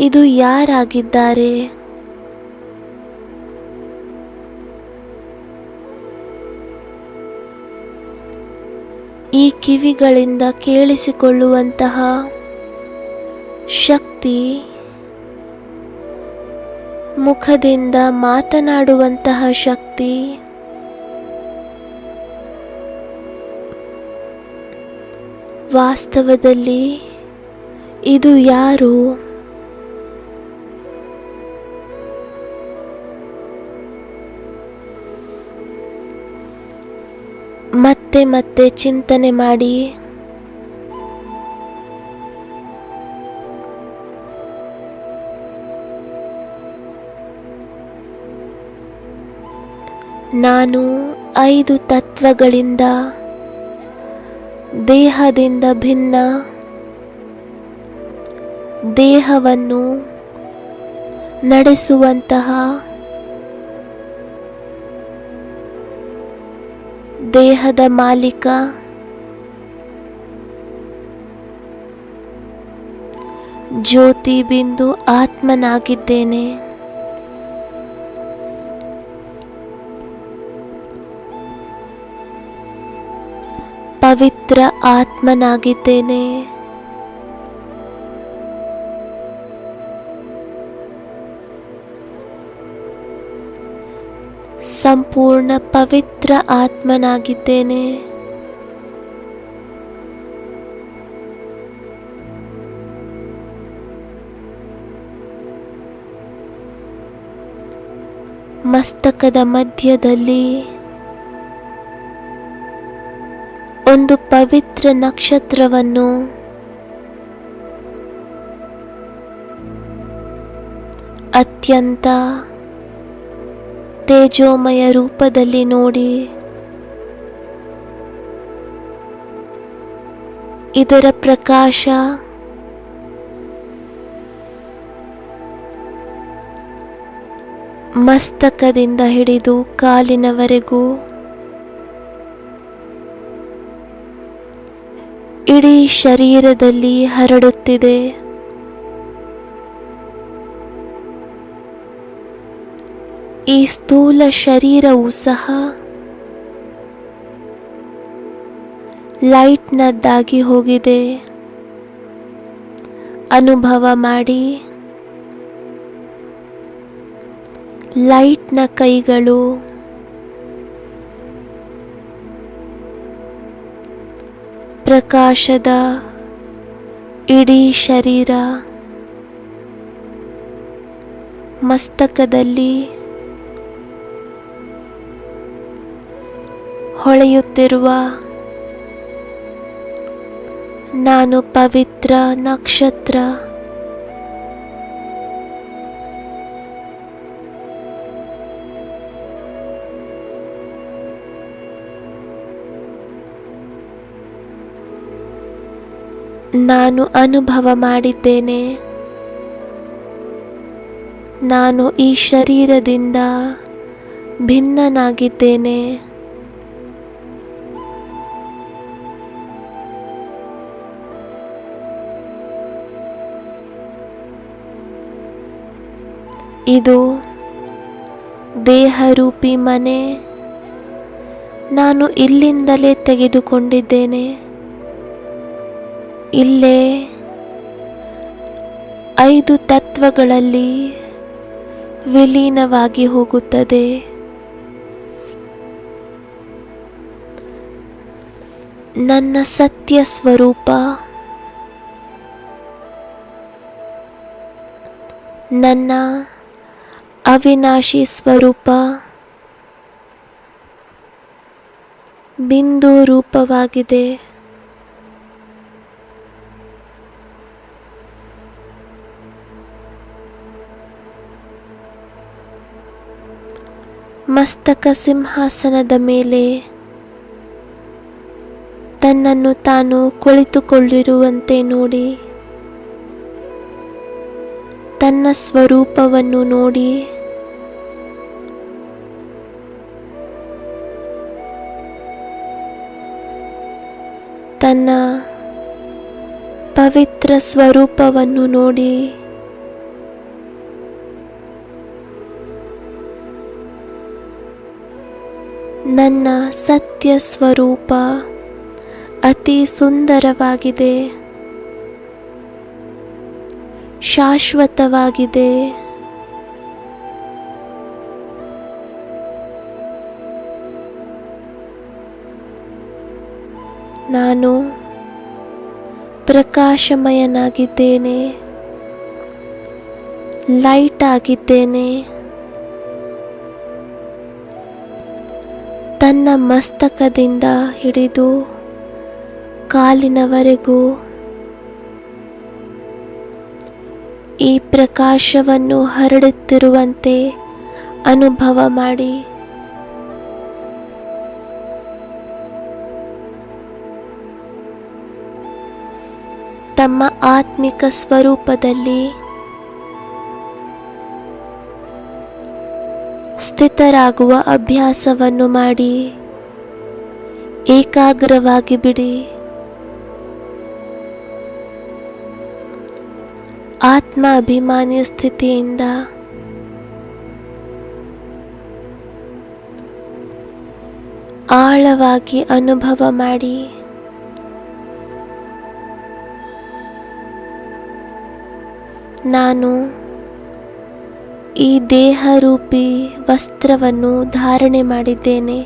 ಇದು ಯಾರಾಗಿದ್ದಾರೆ? ಈ ಕಿವಿಗಳಿಂದ ಕೇಳಿಸಿಕೊಳ್ಳುವಂತಹ ಶಕ್ತಿ, ಮುಖದಿಂದ ಮಾತನಾಡುವಂತಹ ಶಕ್ತಿ, ವಾಸ್ತವದಲ್ಲಿ ಇದು ಯಾರು? ಮತ್ತೆ ಮತ್ತೆ ಚಿಂತನೆ ಮಾಡಿ. ನಾನು 5 ತತ್ವಗಳಿಂದ ದೇಹದಿಂದ ಭಿನ್ನ, ದೇಹವನ್ನು ನಡೆಸುವಂತಹ ದೇಹದ ಮಾಲೀಕ, ಜ್ಯೋತಿ ಬಿಂದು ಆತ್ಮನಾಗಿದ್ದೇನೆ. ಪವಿತ್ರ ಆತ್ಮನಾಗಿದ್ದೇನೆ. ಸಂಪೂರ್ಣ ಪವಿತ್ರ ಆತ್ಮನಾಗಿದ್ದೇನೆ. ಮಸ್ತಕದ ಮಧ್ಯದಲ್ಲಿ ಒಂದು ಪವಿತ್ರ ನಕ್ಷತ್ರವನ್ನು ಅತ್ಯಂತ ತೇಜೋಮಯ ರೂಪದಲ್ಲಿ ನೋಡಿ, ಇದರ ಪ್ರಕಾಶ ಮಸ್ತಕದಿಂದ ಹಿಡಿದು ಕಾಲಿನವರೆಗೂ ಇಡೀ ಶರೀರದಲ್ಲಿ ಹರಡುತ್ತಿದೆ. ಈ ಸ್ಥೂಲ ಶರೀರವೂ ಸಹ ಲೈಟ್ನದ್ದಾಗಿ ಹೋಗಿದೆ. ಅನುಭವ ಮಾಡಿ. ಲೈಟ್ನ ಕೈಗಳು ಪ್ರಕಾಶದ ಇಡೀ ಶರೀರ, ಮಸ್ತಕದಲ್ಲಿ ಹೊಳೆಯುತ್ತಿರುವ ನಾನು ಪವಿತ್ರ ನಕ್ಷತ್ರ. ನಾನು ಅನುಭವ ಮಾಡಿದ್ದೇನೆ. ನಾನು ಈ ಶರೀರದಿಂದ ಭಿನ್ನನಾಗಿದ್ದೇನೆ. ಇದು ದೇಹರೂಪಿ ಮನೆ. ನಾನು ಇಲ್ಲಿಂದಲೇ ತೆಗೆದುಕೊಂಡಿದ್ದೇನೆ. ಇಲ್ಲೇ 5 ತತ್ವಗಳಲ್ಲಿ ವಿಲೀನವಾಗಿ ಹೋಗುತ್ತದೆ. ನನ್ನ ಸತ್ಯ ಸ್ವರೂಪ, ನನ್ನ ಅವಿನಾಶಿ ಸ್ವರೂಪ ಬಿಂದು ರೂಪವಾಗಿದೆ. ಮಸ್ತಕ ಸಿಂಹಾಸನದ ಮೇಲೆ ತನ್ನನ್ನು ತಾನು ಕುಳಿತುಕೊಂಡಿರುವಂತೆ ನೋಡಿ, ತನ್ನ ಸ್ವರೂಪವನ್ನು ನೋಡಿ, ತನ್ನ ಪವಿತ್ರ ಸ್ವರೂಪವನ್ನು ನೋಡಿ, ನನ್ನ ಸತ್ಯ ಸ್ವರೂಪ ಅತಿ ಸುಂದರವಾಗಿದೆ, ಶಾಶ್ವತವಾಗಿದೆ. ನಾನು ಪ್ರಕಾಶಮಯನಾಗಿದ್ದೇನೆ, ಲೈಟ್ ಆಗಿದ್ದೇನೆ. ತನ್ನ ಮಸ್ತಕದಿಂದ ಹಿಡಿದು ಕಾಲಿನವರೆಗೂ ಈ ಪ್ರಕಾಶವನ್ನು ಹರಡುತ್ತಿರುವಂತೆ ಅನುಭವ ಮಾಡಿ. ತಮ್ಮ ಆತ್ಮಿಕ ಸ್ವರೂಪದಲ್ಲಿ ಸ್ಥಿತರಾಗುವ ಅಭ್ಯಾಸವನ್ನು ಮಾಡಿ ಏಕಾಗ್ರವಾಗಿ ಬಿಡಿ. ಆತ್ಮ ಅಭಿಮಾನಿ ಸ್ಥಿತಿಯಿಂದ ಆಳವಾಗಿ ಅನುಭವ ಮಾಡಿ. ನಾನು ಈ ದೇಹರೂಪಿ ವಸ್ತ್ರವನ್ನು ಧಾರಣೆ ಮಾಡಿದ್ದೇನೆ.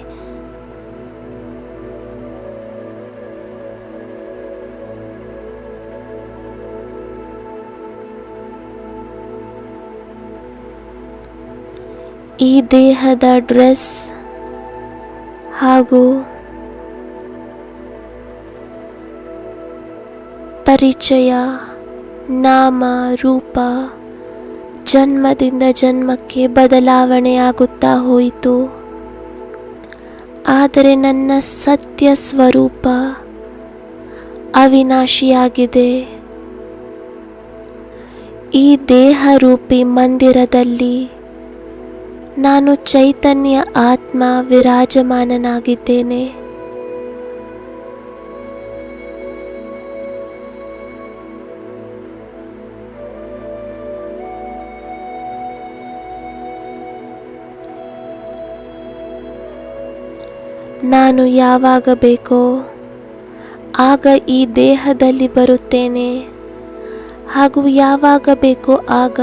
ಈ ದೇಹದ ಡ್ರೆಸ್ ಹಾಗೂ ಪರಿಚಯ, ನಾಮ, ರೂಪ ಜನ್ಮದಿಂದ ಜನ್ಮಕ್ಕೆ ಬದಲಾವಣೆಯಾಗುತ್ತಾ ಹೋಯಿತು. ಆದರೆ ನನ್ನ ಸತ್ಯ ಸ್ವರೂಪ ಅವಿನಾಶಿಯಾಗಿದೆ. ಈ ದೇಹರೂಪಿ ಮಂದಿರದಲ್ಲಿ ನಾನು ಚೈತನ್ಯ ಆತ್ಮ ವಿರಾಜಮಾನನಾಗಿದ್ದೇನೆ. ನಾನು ಯಾವಾಗ ಬೇಕೋ ಆಗ ಈ ದೇಹದಲ್ಲಿ ಬರುತ್ತೇನೆ, ಹಾಗೂ ಯಾವಾಗ ಬೇಕೋ ಆಗ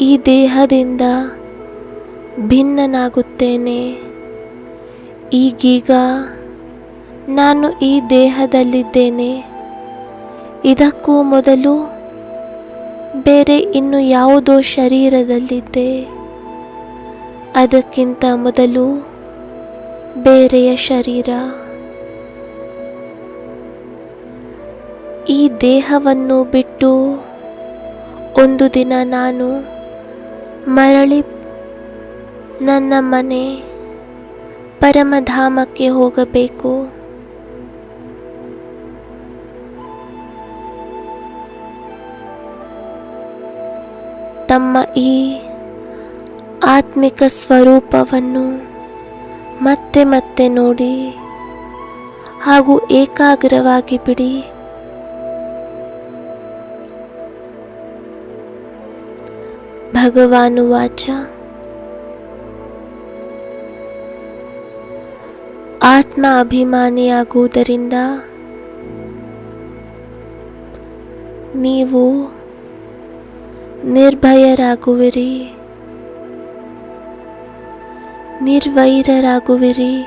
ಈ ದೇಹದಿಂದ ಭಿನ್ನನಾಗುತ್ತೇನೆ. ಈಗೀಗ ನಾನು ಈ ದೇಹದಲ್ಲಿದ್ದೇನೆ. ಇದಕ್ಕೂ ಮೊದಲು ಬೇರೆ ಇನ್ನು ಯಾವುದೋ ಶರೀರದಲ್ಲಿದ್ದೆ. ಅದಕ್ಕಿಂತ ಮೊದಲು ಬೇರೆಯ ಶರೀರ. ಈ ದೇಹವನ್ನು ಬಿಟ್ಟು ಒಂದು ದಿನ ನಾನು ಮರಳಿ ನನ್ನ ಮನೆ ಪರಮಧಾಮಕ್ಕೆ ಹೋಗಬೇಕು. ತಮ್ಮ ಈ ಆತ್ಮಿಕ ಸ್ವರೂಪವನ್ನು ಮತ್ತೆ ಮತ್ತೆ ನೋಡಿ ಹಾಗೂ ಏಕಾಗ್ರವಾಗಿ ಬಿಡಿ. ಭಗವಾನುವಾಚ ಆತ್ಮ ಅಭಿಮಾನಿಯಾಗುವುದರಿಂದ ನೀವು ನಿರ್ಭಯರಾಗುವಿರಿ, ನಿರ್ವೈರರಾಗುವಿರಿ.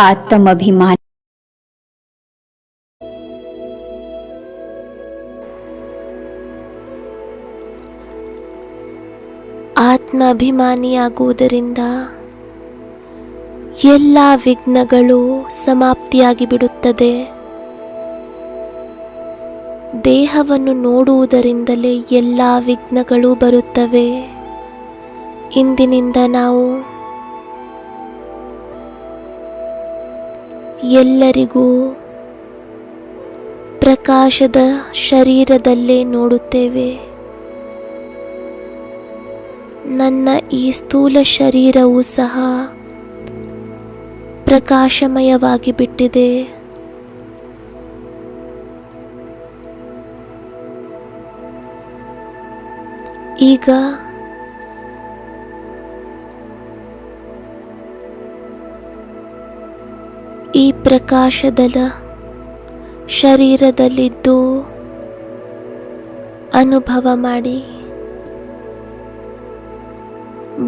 आत्माभिमान ಆತ್ಮಾಭಿಮಾನಿಯಾಗುವುದರಿಂದ ಎಲ್ಲ ವಿಘ್ನಗಳು ಸಮಾಪ್ತಿಯಾಗಿ ಬಿಡುತ್ತದೆ. ದೇಹವನ್ನು ನೋಡುವುದರಿಂದಲೇ ಎಲ್ಲ ವಿಘ್ನಗಳು ಬರುತ್ತವೆ. ಇಂದಿನಿಂದ ನಾವು ಎಲ್ಲರಿಗೂ ಪ್ರಕಾಶದ ಶರೀರದಲ್ಲೇ ನೋಡುತ್ತೇವೆ. ನನ್ನ ಈ ಸ್ಥೂಲ ಶರೀರವೂ ಸಹ ಪ್ರಕಾಶಮಯವಾಗಿ ಬಿಟ್ಟಿದೆ. ಈಗ ಈ ಪ್ರಕಾಶದ ಶರೀರದಲ್ಲಿದ್ದು ಅನುಭವ ಮಾಡಿ.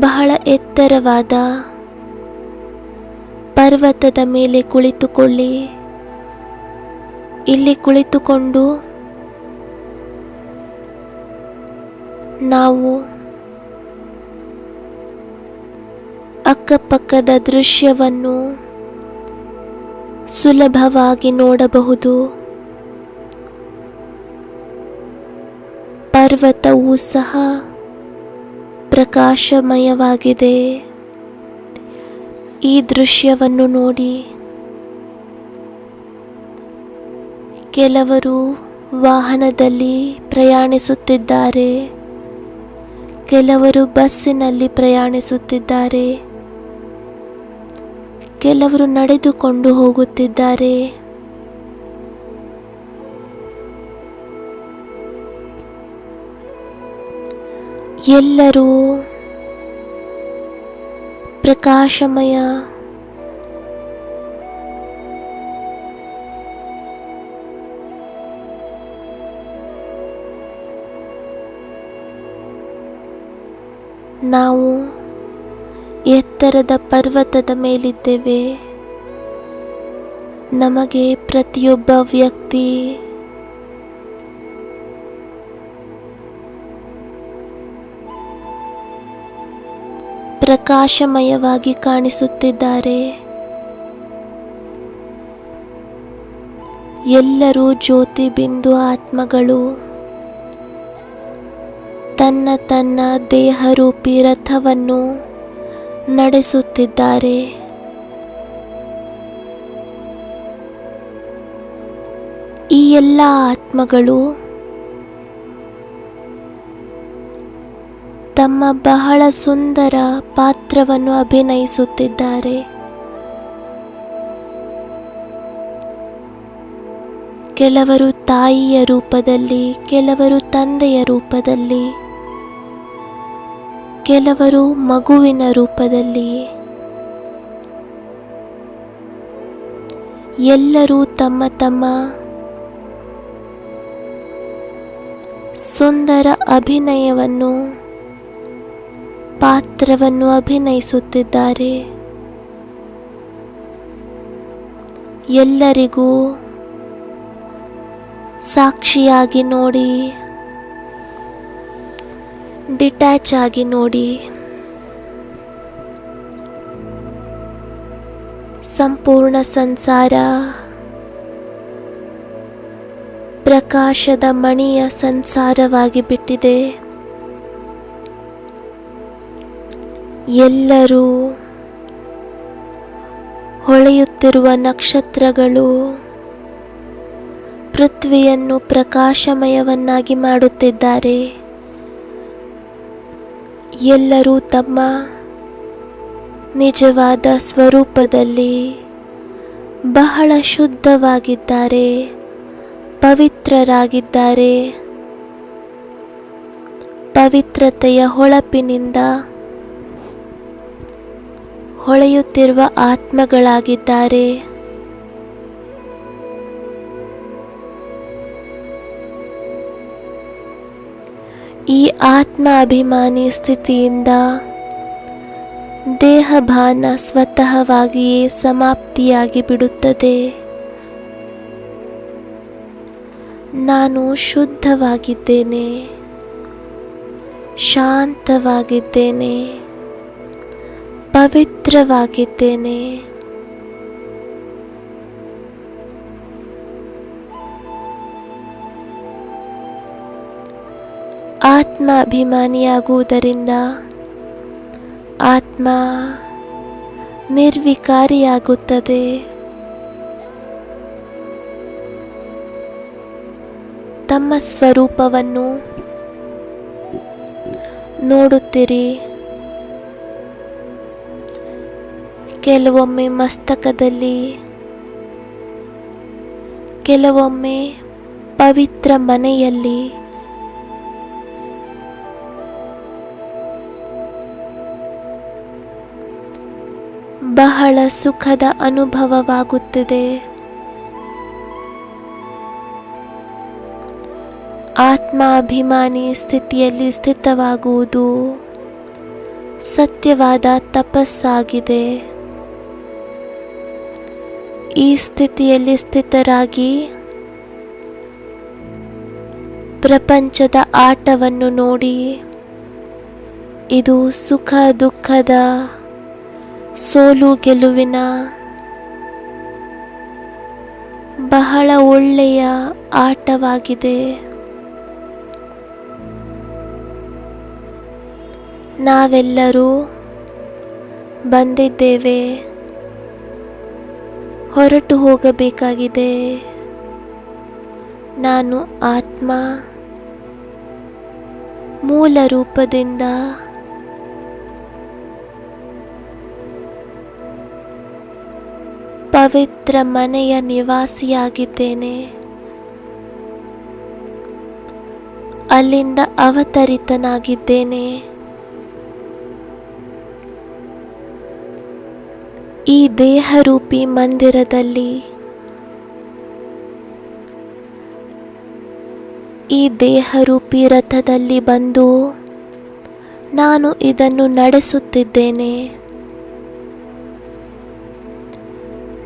ಬಹಳ ಎತ್ತರವಾದ ಪರ್ವತದ ಮೇಲೆ ಕುಳಿತುಕೊಳ್ಳಿ. ಇಲ್ಲಿ ಕುಳಿತುಕೊಂಡು ನಾವು ಅಕ್ಕಪಕ್ಕದ ದೃಶ್ಯವನ್ನು ಸುಲಭವಾಗಿ ನೋಡಬಹುದು. ಪರ್ವತವೂ ಸಹ ಪ್ರಕಾಶಮಯವಾಗಿದೆ. ಈ ದೃಶ್ಯವನ್ನು ನೋಡಿ. ಕೆಲವರು ವಾಹನದಲ್ಲಿ ಪ್ರಯಾಣಿಸುತ್ತಿದ್ದಾರೆ, ಕೆಲವರು ಬಸ್ಸಿನಲ್ಲಿ ಪ್ರಯಾಣಿಸುತ್ತಿದ್ದಾರೆ, ಕೆಲವರು ನಡೆದುಕೊಂಡು ಹೋಗುತ್ತಿದ್ದಾರೆ. ಎಲ್ಲರೂ ಪ್ರಕಾಶಮಯ ನಾವು ಎತ್ತರದ ಪರ್ವತದ ಮೇಲಿದ್ದೇವೆ. ನಮಗೆ ಪ್ರತಿಯೊಬ್ಬ ವ್ಯಕ್ತಿ ಪ್ರಕಾಶಮಯವಾಗಿ ಕಾಣಿಸುತ್ತಿದ್ದಾರೆ. ಎಲ್ಲರೂ ಜ್ಯೋತಿ ಬಿಂದು ಆತ್ಮಗಳು ತನ್ನ ತನ್ನ ದೇಹರೂಪಿ ರಥವನ್ನು ನಡೆಸುತ್ತಿದ್ದಾರೆ. ಈ ಎಲ್ಲ ಆತ್ಮಗಳು ತಮ್ಮ ಬಹಳ ಸುಂದರ ಪಾತ್ರವನ್ನು ಅಭಿನಯಿಸುತ್ತಿದ್ದಾರೆ. ಕೆಲವರು ತಾಯಿಯ ರೂಪದಲ್ಲಿ, ಕೆಲವರು ತಂದೆಯ ರೂಪದಲ್ಲಿ, ಕೆಲವರು ಮಗುವಿನ ರೂಪದಲ್ಲಿ. ಎಲ್ಲರೂ ತಮ್ಮ ತಮ್ಮ ಸುಂದರ ಅಭಿನಯವನ್ನು, ಪಾತ್ರವನ್ನು ಅಭಿನಯಿಸುತ್ತಿದ್ದಾರೆ. ಎಲ್ಲರಿಗೂ ಸಾಕ್ಷಿಯಾಗಿ ನೋಡಿ, ಡಿಟ್ಯಾಚ್ ಆಗಿ ನೋಡಿ. ಸಂಪೂರ್ಣ ಸಂಸಾರ ಪ್ರಕಾಶದ ಮಣಿಯ ಸಂಸಾರವಾಗಿ ಬಿಟ್ಟಿದೆ. ಎಲ್ಲರೂ ಹೊಳೆಯುತ್ತಿರುವ ನಕ್ಷತ್ರಗಳು ಪೃಥ್ವಿಯನ್ನು ಪ್ರಕಾಶಮಯವನ್ನಾಗಿ ಮಾಡುತ್ತಿದ್ದಾರೆ. ಎಲ್ಲರೂ ತಮ್ಮ ನಿಜವಾದ ಸ್ವರೂಪದಲ್ಲಿ ಬಹಳ ಶುದ್ಧವಾಗಿದ್ದಾರೆ, ಪವಿತ್ರರಾಗಿದ್ದಾರೆ. ಪವಿತ್ರತೆಯ ಹೊಳಪಿನಿಂದ ಹೊಳೆಯುತ್ತಿರುವ ಆತ್ಮಗಳಾಗಿದ್ದಾರೆ. ಈ ಆತ್ಮ ಅಭಿಮಾನಿ ಸ್ಥಿತಿಯಿಂದ ದೇಹಭಾನ ಸ್ವತಃವಾಗಿಯೇ ಸಮಾಪ್ತಿಯಾಗಿ ಬಿಡುತ್ತದೆ. ನಾನು ಶುದ್ಧವಾಗಿದ್ದೇನೆ, ಶಾಂತವಾಗಿದ್ದೇನೆ, ಪವಿತ್ರವಾಗಿದ್ದೇನೆ. ಆತ್ಮ ಅಭಿಮಾನಿಯಾಗುವುದರಿಂದ ಆತ್ಮ ನಿರ್ವಿಕಾರಿಯಾಗುತ್ತದೆ. ತಮ್ಮ ಸ್ವರೂಪವನ್ನು ನೋಡುತ್ತೀರಿ. ಕೆಲವೊಮ್ಮೆ ಮಸ್ತಕದಲ್ಲಿ, ಕೆಲವೊಮ್ಮೆ ಪವಿತ್ರ ಮನೆಯಲ್ಲಿ. ಬಹಳ ಸುಖದ ಅನುಭವವಾಗುತ್ತಿದೆ. ಆತ್ಮಾಭಿಮಾನಿ ಸ್ಥಿತಿಯಲ್ಲಿ ಸ್ಥಿತವಾಗುವುದು ಸತ್ಯವಾದ ತಪಸ್ಸಾಗಿದೆ. ಈ ಸ್ಥಿತಿಯಲ್ಲಿ ಸ್ಥಿತರಾಗಿ ಪ್ರಪಂಚದ ಆಟವನ್ನು ನೋಡಿ, ಇದು ಸುಖ ದುಃಖದ, ಸೋಲು ಗೆಲುವಿನ ಬಹಳ ಒಳ್ಳೆಯ ಆಟವಾಗಿದೆ. ನಾವೆಲ್ಲರೂ ಬಂದಿದ್ದೇವೆ, ಹೊರಟು ಹೋಗಬೇಕಾಗಿದೆ. ನಾನು ಆತ್ಮ ಮೂಲ ರೂಪದಿಂದ ಪವಿತ್ರ ಮನೆಯ ನಿವಾಸಿಯಾಗಿದ್ದೇನೆ. ಅಲ್ಲಿಂದ ಅವತರಿತನಾಗಿದ್ದೇನೆ. ಈ ದೇಹರೂಪಿ ಮಂದಿರದಲ್ಲಿ, ಈ ದೇಹರೂಪಿ ರಥದಲ್ಲಿ ಬಂದು ನಾನು ಇದನ್ನು ನಡೆಸುತ್ತಿದ್ದೇನೆ.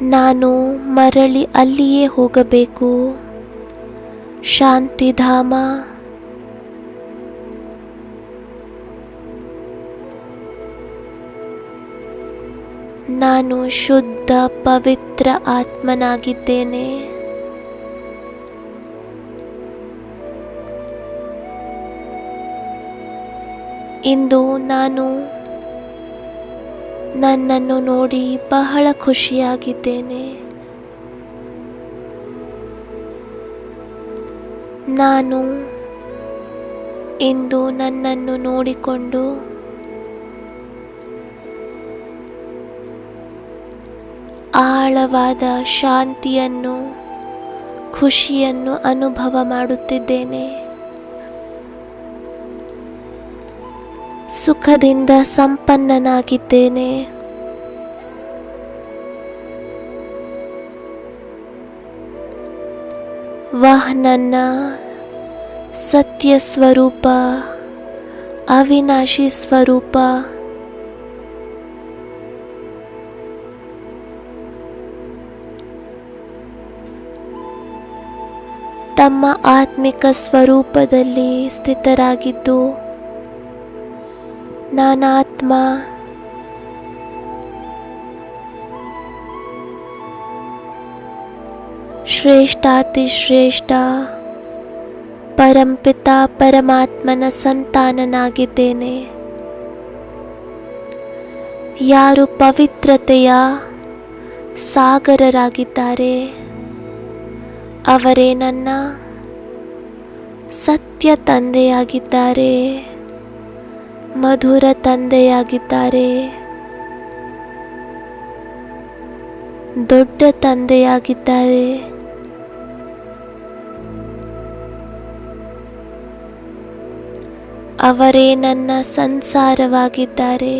ನಾನು ಮರಳಿ ಅಲ್ಲಿಯೇ ಹೋಗಬೇಕು, ಶಾಂತಿಧಾಮ. ನಾನು ಶುದ್ಧ ಪವಿತ್ರ ಆತ್ಮನಾಗಿದ್ದೇನೆ. ಇಂದು ನಾನು ನನ್ನನ್ನು ನೋಡಿ ಬಹಳ ಖುಷಿಯಾಗಿದ್ದೇನೆ. ನಾನು ಇಂದು ನನ್ನನ್ನು ನೋಡಿಕೊಂಡು ಆಳವಾದ ಶಾಂತಿಯನ್ನು, ಖುಷಿಯನ್ನು ಅನುಭವ ಮಾಡುತ್ತಿದ್ದೇನೆ. ಸುಖದಿಂದ ಸಂಪನ್ನನಾಗಿದ್ದೇನೆ. ವಹ್ ನನ್ನ ಸತ್ಯ ಸ್ವರೂಪ, ಅವಿನಾಶಿ ಸ್ವರೂಪ, ತಮ್ಮ ಆತ್ಮಿಕ ಸ್ವರೂಪದಲ್ಲಿ ಸ್ಥಿತರಾಗಿದ್ದು ನಾನಾತ್ಮ, ಶ್ರೇಷ್ಠಾತಿಶ್ರೇಷ್ಠ ಪರಂಪಿತ ಪರಮಾತ್ಮನ ಸಂತಾನನಾಗಿದ್ದೇನೆ. ಯಾರು ಪವಿತ್ರತೆಯ ಸಾಗರರಾಗಿದ್ದಾರೆ ಅವರೇ ನನ್ನ ಸತ್ಯ ತಂದೆಯಾಗಿದ್ದಾರೆ, ಮಧುರ ತಂದೆಯಾಗಿದ್ದಾರೆ, ದೊಡ್ಡ ತಂದೆಯಾಗಿದ್ದಾರೆ. ಅವರೇ ನನ್ನ ಸಂಸಾರವಾಗಿದ್ದಾರೆ,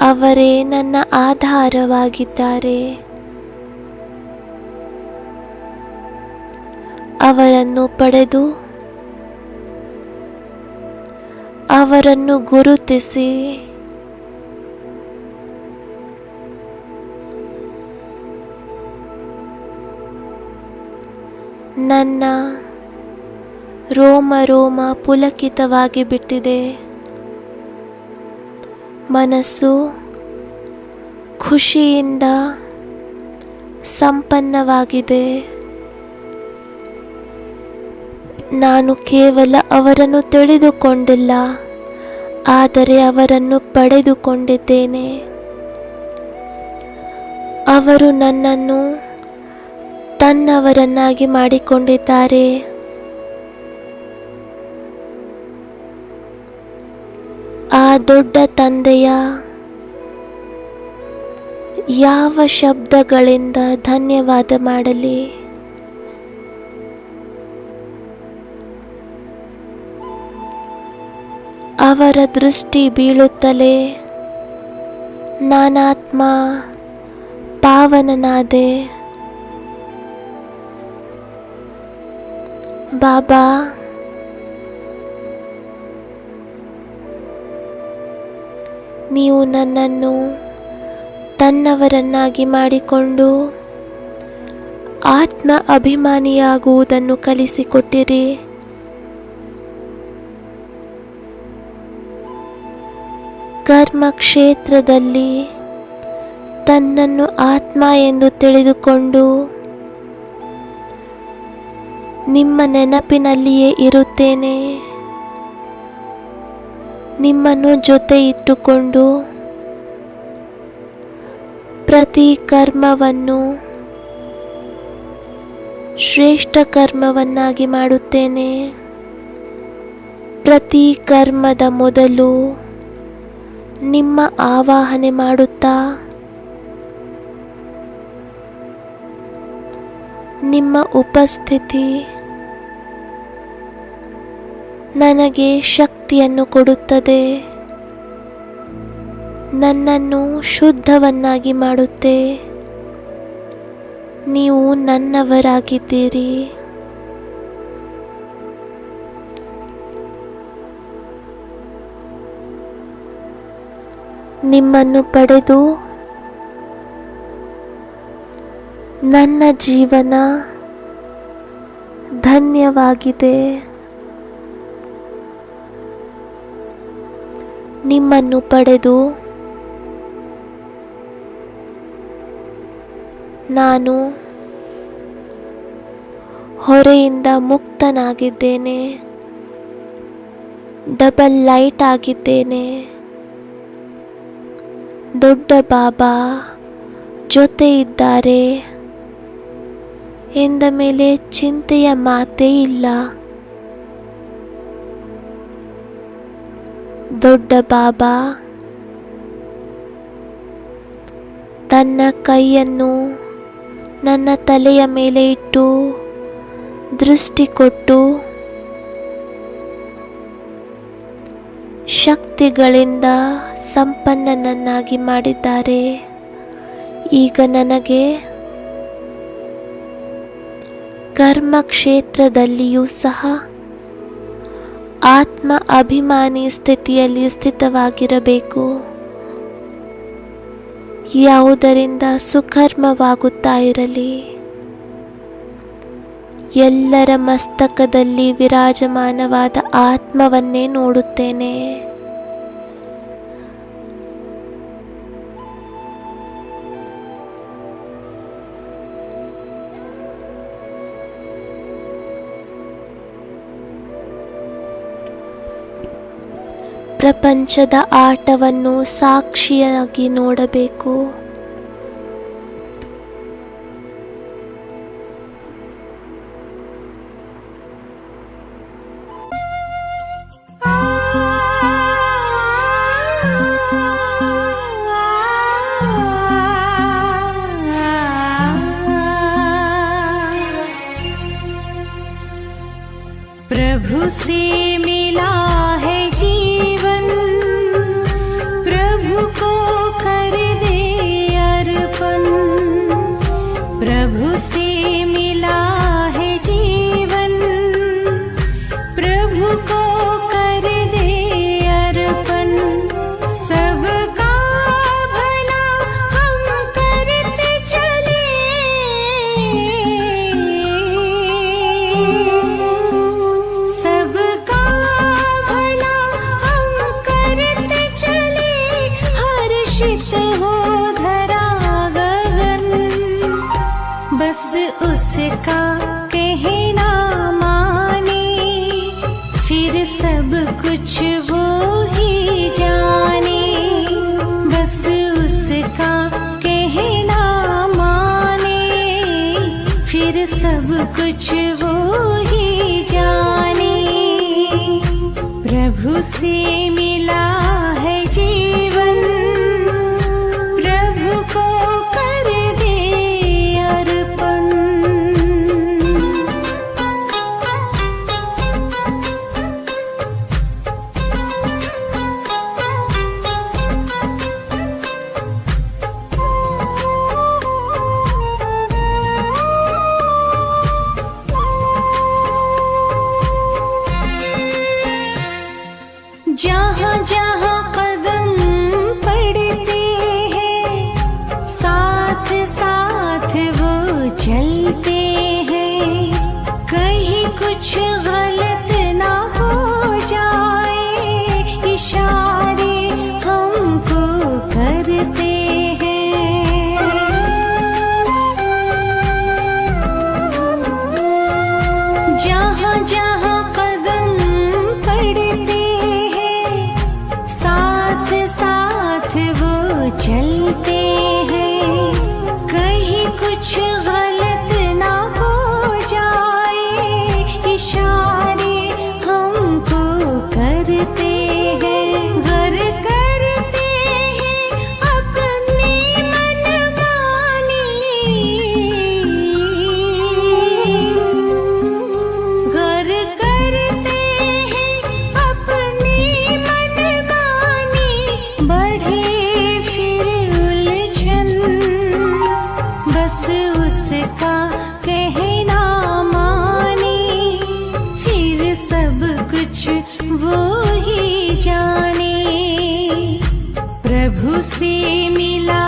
ಅವರೇ ನನ್ನ ಆಧಾರವಾಗಿದ್ದಾರೆ. ಅವರನ್ನು ಪಡೆದು ಅವರನ್ನು ಗುರುತಿಸಿ ನನ್ನ ರೋಮ ರೋಮ ಪುಲಕಿತವಾಗಿ ಬಿಟ್ಟಿದೆ. ಮನಸ್ಸು ಖುಷಿಯಿಂದ ಸಂಪನ್ನವಾಗಿದೆ. ನಾನು ಕೇವಲ ಅವರನ್ನು ತಿಳಿದುಕೊಂಡಿಲ್ಲ, ಆದರೆ ಅವರನ್ನು ಪಡೆದುಕೊಂಡಿದ್ದೇನೆ. ಅವರು ನನ್ನನ್ನು ತನ್ನವರನ್ನಾಗಿ ಮಾಡಿಕೊಂಡಿದ್ದಾರೆ. ಆ ದೊಡ್ಡ ತಂದೆಯ ಯಾವ ಶಬ್ದಗಳಿಂದ ಧನ್ಯವಾದ ಮಾಡಲಿ? ಅವರ ದೃಷ್ಟಿ ಬೀಳುತ್ತಲೇ ನಾನಾತ್ಮ ಪಾವನನಾದೆ. ಬಾಬಾ, ನೀವು ನನ್ನನ್ನು ತನ್ನವರನ್ನಾಗಿ ಮಾಡಿಕೊಂಡು ಆತ್ಮ ಅಭಿಮಾನಿಯಾಗುವುದನ್ನು ಕಲಿಸಿಕೊಟ್ಟಿರಿ. ಕರ್ಮ ಕ್ಷೇತ್ರದಲ್ಲಿ ತನ್ನನ್ನು ಆತ್ಮ ಎಂದು ತಿಳಿದುಕೊಂಡು ನಿಮ್ಮ ನೆನಪಿನಲ್ಲಿಯೇ ಇರುತ್ತೇನೆ. ನಿಮ್ಮನ್ನು ಜೊತೆ ಇಟ್ಟುಕೊಂಡು ಪ್ರತಿ ಕರ್ಮವನ್ನು ಶ್ರೇಷ್ಠ ಕರ್ಮವನ್ನಾಗಿ ಮಾಡುತ್ತೇನೆ. ಪ್ರತಿ ಕರ್ಮದ ಮೊದಲು ನಿಮ್ಮ ಆವಾಹನೆ ಮಾಡುತ್ತಾ ನಿಮ್ಮ ಉಪಸ್ಥಿತಿ ನನಗೆ ಶಕ್ತಿಯನ್ನು ಕೊಡುತ್ತದೆ, ನನ್ನನ್ನು ಶುದ್ಧವನ್ನಾಗಿ ಮಾಡುತ್ತೆ. ನೀವು ನನ್ನವರಾಗಿದ್ದೀರಿ. ನಿಮ್ಮನ್ನು ಪಡೆದು ನನ್ನ ಜೀವನ ಧನ್ಯವಾಗಿದೆ. ನಿಮ್ಮನ್ನು ಪಡೆದು ನಾನು ಹೊರೆಯಿಂದ ಮುಕ್ತನಾಗಿದ್ದೇನೆ, ಡಬಲ್ ಲೈಟ್ ಆಗಿದ್ದೇನೆ. ದೊಡ್ಡ ಬಾಬಾ ಜೊತೆ ಇದ್ದಾರೆ ಎಂದ ಮೇಲೆ ಚಿಂತೆಯ ಮಾತೇ ಇಲ್ಲ. ದೊಡ್ಡ ಬಾಬಾ ತನ್ನ ಕೈಯನ್ನು ನನ್ನ ತಲೆಯ ಮೇಲೆ ಇಟ್ಟು ದೃಷ್ಟಿ ಕೊಟ್ಟು ಶಕ್ತಿಗಳಿಂದ ಸಂಪನ್ನನನ್ನಾಗಿ ಮಾಡಿದ್ದಾರೆ. ಈಗ ನನಗೆ ಕರ್ಮಕ್ಷೇತ್ರದಲ್ಲಿಯೂ ಸಹ ಆತ್ಮ ಅಭಿಮಾನಿ ಸ್ಥಿತಿಯಲ್ಲಿ ಸ್ಥಿತವಾಗಿರಬೇಕು. ಯಾವುದರಿಂದ ಸುಕರ್ಮವಾಗುತ್ತಾ ಇರಲಿ. ಎಲ್ಲರ ಮಸ್ತಕದಲ್ಲಿ ವಿರಾಜಮಾನವಾದ ಆತ್ಮವನ್ನೇ ನೋಡುತ್ತೇನೆ. ಪ್ರಪಂಚದ ಆಟವನ್ನು ಸಾಕ್ಷಿಯಾಗಿ ನೋಡಬೇಕು. प्रभु से मिला है जीवन, प्रभु को कर दे अर्पण। प्रभु से मिला है जीवन, प्रभु को कर दे अर्पण। सबका भला हम करते चले, सबका भला हम करते चले, हर्षित हो धरा गगन। बस उसका कहना माने, फिर सब कुछ वो ही जाने। बस उसका कहना माने, फिर सब कुछ वो ही जाने। प्रभु से मिला है जीवन, प्रभु को कर दे अर्पण। जहाँ जहाँ कदम पड़ते हैं, साथ साथ वो चलते हैं। कहीं कुछ गलत ना हो जाए, इशारे हमको करते हैं। जहाँ जहाँ कदम पड़ते साथ वो चलते हैं। कहीं कुछ गलत ना हो जाए, इशारे हमको करते हैं। गर करते हैं अपनी मनमानी, गर करते हैं अपनी मनमानी। बढ़े फिर उलझन, बस उसका कहना माने, फिर सब कुछ वो ही जाने। प्रभु से मिला